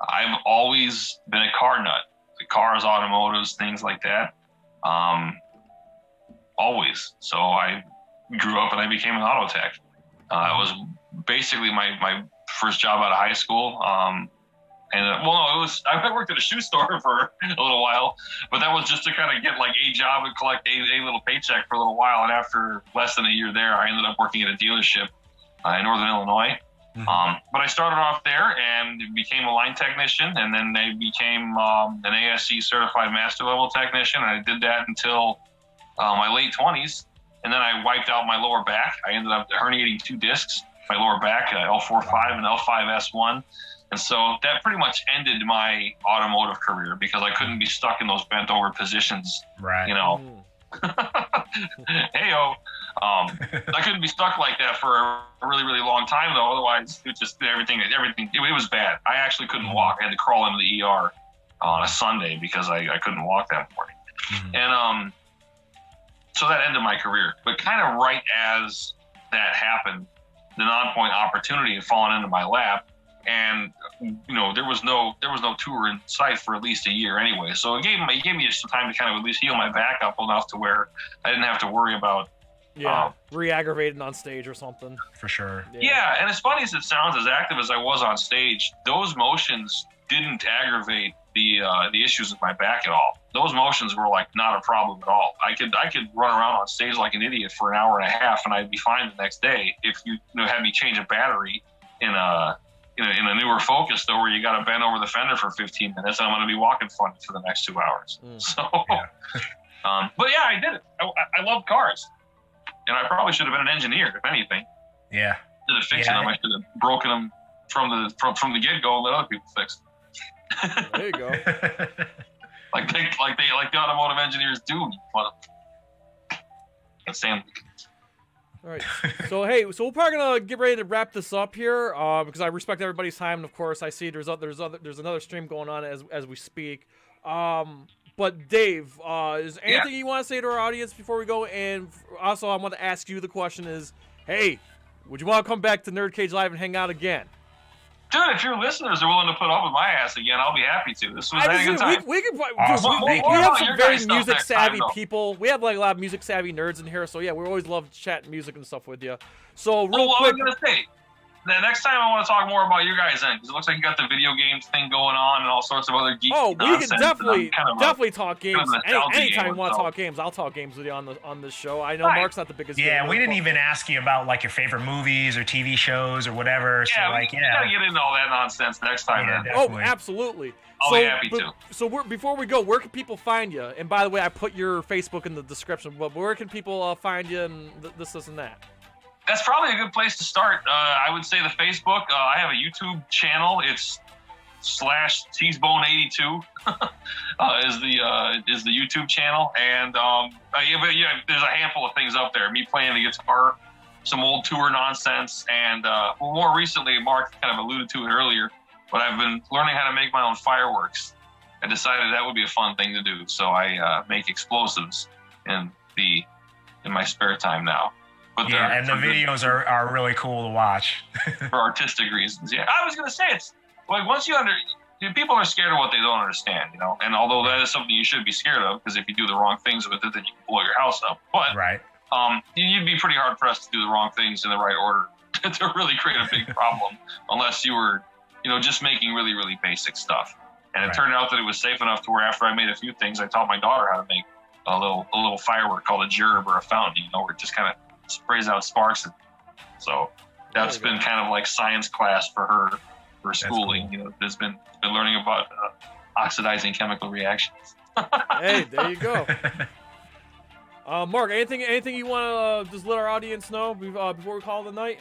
I've always been a car nut. The cars, automotives, things like that. Always. So I grew up and I became an auto tech. It was basically my first job out of high school. I worked at a shoe store for a little while, but that was just to kind of get like a job and collect a little paycheck for a little while. And after less than a year there, I ended up working at a dealership in Northern Illinois. But I started off there and became a line technician, and then I became an ASC certified master level technician. And I did that until my late 20s. And then I wiped out my lower back. I ended up herniating 2 discs, my lower back, L4-5 and L5-S1. And so that pretty much ended my automotive career because I couldn't be stuck in those bent over positions. Right. Hey-o. I couldn't be stuck like that for a really, really long time, though. Otherwise, it just everything. It was bad. I actually couldn't walk. I had to crawl into the ER on a Sunday because I couldn't walk that morning. And so that ended my career. But kind of right as that happened, the NONPOINT opportunity had fallen into my lap, and there was no tour in sight for at least a year anyway. So it gave me some time to kind of at least heal my back up enough to where I didn't have to worry about re-aggravated on stage or something. For sure. Yeah, and as funny as it sounds, as active as I was on stage, those motions didn't aggravate the issues with my back at all. Those motions were like not a problem at all. I could run around on stage like an idiot for an hour and a half, and I'd be fine the next day. If you had me change a battery in a newer Focus, though, where you got to bend over the fender for 15 minutes, I'm going to be walking funny for the next 2 hours. So, but yeah, I did it. I love cars, and I probably should have been an engineer, if anything. Yeah. Instead of fixing them, I should have broken them from the get go and let other people fix them. There you go. like the automotive engineers do. Sam. All right. So we're probably gonna get ready to wrap this up here because I respect everybody's time, and of course I see there's another stream going on as we speak. But Dave, is there anything you want to say to our audience before we go? And also, I want to ask you the question: hey, would you want to come back to NerdCage Live and hang out again? Dude, if your listeners are willing to put up with my ass again, I'll be happy to. This was a good time. We Awesome. we have some very stuff music next savvy time, people. We have like a lot of music savvy nerds in here, so yeah, we always love chatting music and stuff with you. So real Well, quick, I was gonna say, the next time I want to talk more about your guys' end, because it looks like you got the video games thing going on and all sorts of other geeky nonsense. We can definitely talk games. Anytime you want to so. talk games, I'll talk games with you on this show. I know Mark's not the biggest. Yeah, we didn't even ask you about like your favorite movies or TV shows or whatever. So we gotta get into all that nonsense next time. Yeah, oh, absolutely. I'll be happy to. So before we go, where can people find you? And by the way, I put your Facebook in the description. But where can people find you and this and that? That's probably a good place to start. I would say the Facebook. I have a YouTube channel. It's /Teasbone82 is the YouTube channel, and there's a handful of things up there. Me playing the guitar, some old tour nonsense, and more recently, Mark kind of alluded to it earlier, but I've been learning how to make my own fireworks. I decided that would be a fun thing to do, so I make explosives in my spare time now. But and the videos are really cool to watch. For artistic reasons, yeah. I was going to say, it's like once people are scared of what they don't understand, and although that is something you should be scared of, because if you do the wrong things with it, then you can blow your house up. But you'd be pretty hard pressed to do the wrong things in the right order to really create a big problem, unless you were, just making really, really basic stuff. And it turned out that it was safe enough to where after I made a few things, I taught my daughter how to make a little firework called a gerb or a fountain, where it just kind of sprays out sparks. So that's been kind of like science class for her for schooling. Cool. There's been learning about oxidizing chemical reactions. Hey, there you go. Mark, anything you want to just let our audience know before we call it a night?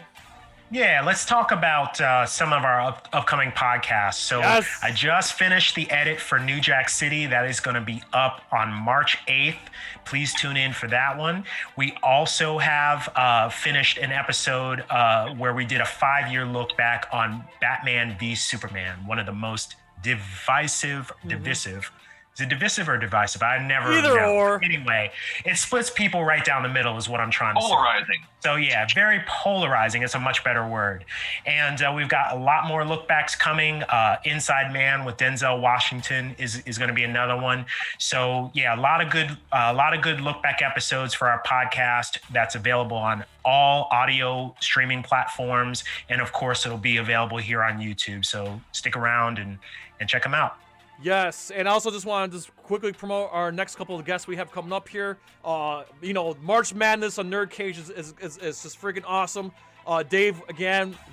Yeah, let's talk about some of our upcoming podcasts. So I just finished the edit for New Jack City. That is going to be up on March 8th. Please tune in for that one. We also have finished an episode where we did a 5-year look back on Batman v Superman, one of the most divisive. Is it divisive or divisive? I never know. Either or. Anyway, it splits people right down the middle is what I'm trying to say. Polarizing. So yeah, very polarizing. It's a much better word. And we've got a lot more look backs coming. Inside Man with Denzel Washington is going to be another one. So yeah, a lot of good look back episodes for our podcast. That's available on all audio streaming platforms, and of course, it'll be available here on YouTube. So stick around and check them out. Yes, and I also just want to quickly promote our next couple of guests we have coming up here. March Madness on NerdCage is just freaking awesome. Dave,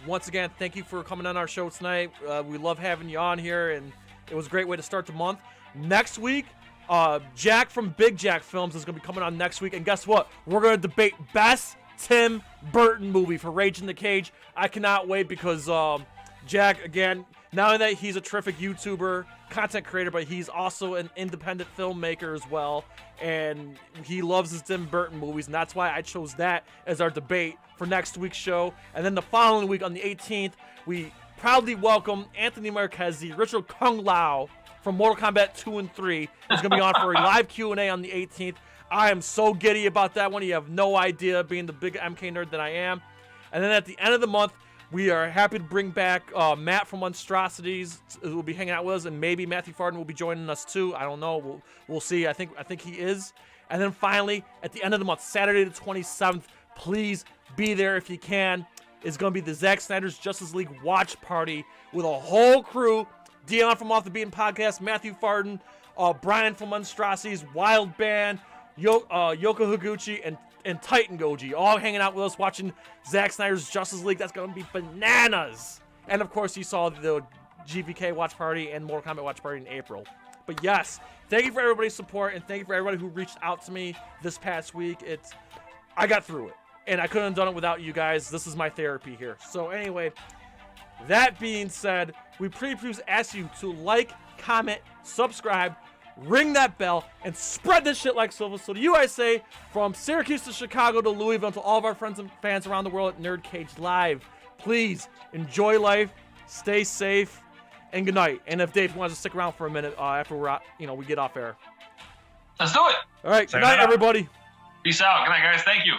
once again, thank you for coming on our show tonight. We love having you on here, and it was a great way to start the month. Next week, Jack from Big Jack Films is going to be coming on next week, and guess what? We're going to debate best Tim Burton movie for Rage in the Cage. I cannot wait because Jack, again, not only that he's a terrific YouTuber, content creator, but he's also an independent filmmaker as well, and he loves his Tim Burton movies, and that's why I chose that as our debate for next week's show. And then the following week on the 18th, we proudly welcome Anthony Marquez, Richard Kung Lao from Mortal Kombat 2 and 3 is going to be on for a live Q&A on the 18th. I am so giddy about that one. You have no idea, being the big MK nerd that I am. And then at the end of the month, we are happy to bring back Matt from Monstrosities, who will be hanging out with us, and maybe Matthew Forden will be joining us too. I don't know. We'll see. I think he is. And then finally, at the end of the month, Saturday the 27th, please be there if you can. It's going to be the Zack Snyder's Justice League watch party with a whole crew. Dion from Off the Beaten Podcast, Matthew Forden, Brian from Monstrosities, Wild Band, Yoko Higuchi, and Titan Goji, all hanging out with us watching Zack Snyder's Justice League. That's going to be bananas. And of course, you saw the GVK watch party and Mortal Kombat watch party in April. But yes, thank you for everybody's support, and thank you for everybody who reached out to me this past week. I got through it, and I couldn't have done it without you guys. This is my therapy here. So anyway, that being said, we pretty please ask you to like, comment, subscribe, ring that bell, and spread this shit like silver. So the USA, from Syracuse to Chicago to Louisville, to all of our friends and fans around the world at NerdCage Live, please enjoy life, stay safe, and good night. And if Dave wants to stick around for a minute after we get off air. Let's do it. All right, good night, everybody. Peace out. Good night, guys. Thank you.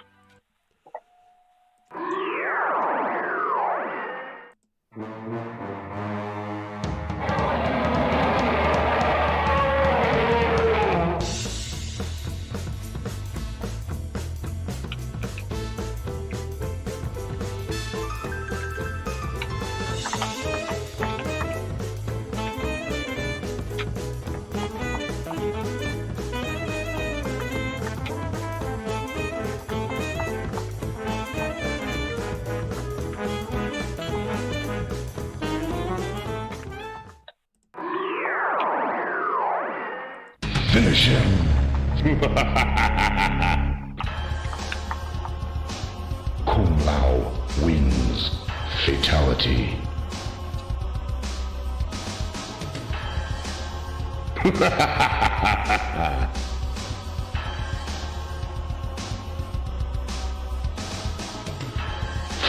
Finish him. Kung Lao wins. Fatality.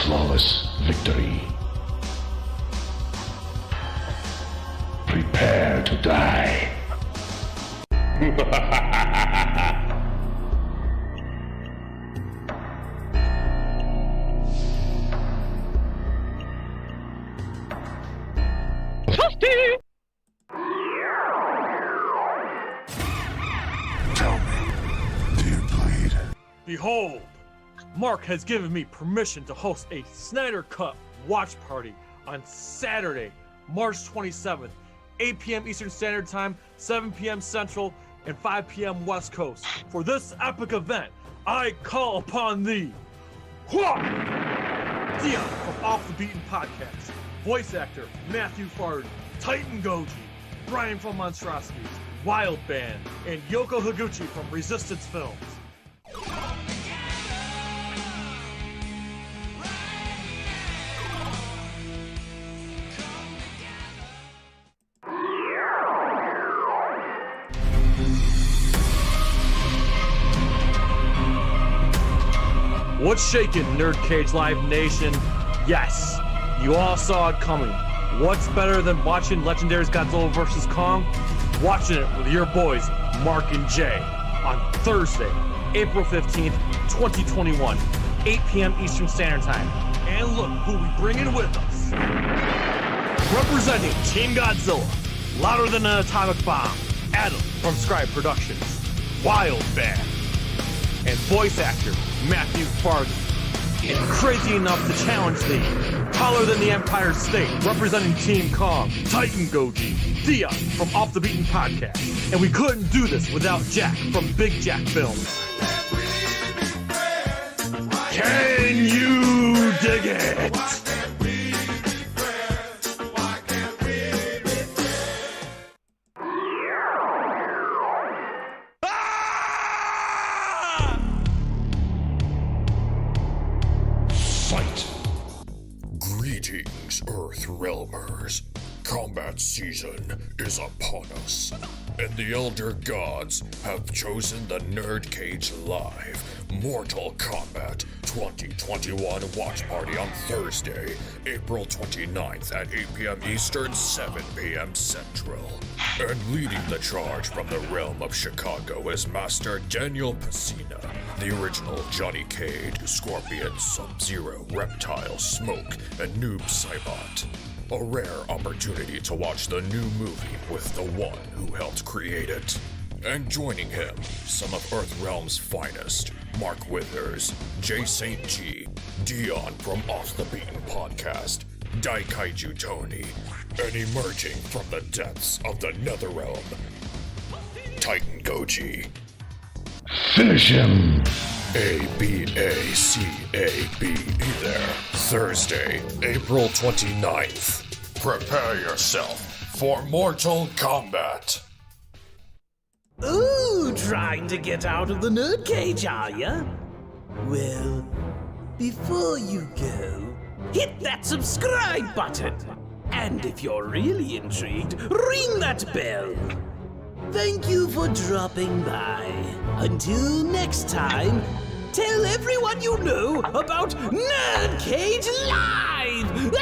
Flawless victory. Prepare to die. Tell me, do you bleed? Behold, Mark has given me permission to host a Snyder Cut watch party on Saturday, March 27th, 8 p.m. Eastern Standard Time, 7 p.m. Central, and 5 p.m. West Coast. For this epic event, I call upon thee, Dion from Off the Beaten Podcast, voice actor Matthew Forden, Titan Goji, Brian from Monstrosities, Wild Band, and Yoko Higuchi from Resistance Films. What's shaking, NerdCage Live Nation? Yes, you all saw it coming. What's better than watching Legendary's Godzilla vs. Kong? Watching it with your boys, Marq and Jay, on Thursday, April 15th, 2021, 8 p.m. Eastern Standard Time. And look who we bring in with us. Representing Team Godzilla, louder than an atomic bomb, Adam from Scrye Productions, Wild Band, and voice actor Matthew Forden. And crazy enough to challenge thee, taller than the Empire State, representing Team Kong, Titan Goji, Dion from Off the Beaten Podcast. And we couldn't do this without Jack from Big Jack Films. Can you dig it? Greetings, Earth Realmers. Combat season is upon us, and the Elder Gods have chosen the NerdCage Live Mortal Kombat 2021 watch party on Thursday, April 29th at 8 p.m. Eastern, 7 p.m. Central. And leading the charge from the realm of Chicago is Master Daniel Pacina, the original Johnny Cage, Scorpion, Sub-Zero, Reptile, Smoke, and Noob Saibot. A rare opportunity to watch the new movie with the one who helped create it. And joining him, some of Earthrealm's finest, Mark Withers, Jay St. G, Dion from Off the Beaten Podcast, Daikaiju Tony, and emerging from the depths of the Netherrealm, Titan Goji. Finish him. A-B-A-C-A-B there. Thursday, April 29th. Prepare yourself for Mortal Kombat. Ooh, trying to get out of the NerdCage, are ya? Well, before you go, hit that subscribe button. And if you're really intrigued, ring that bell. Thank you for dropping by. Until next time, tell everyone you know about NerdCage Live!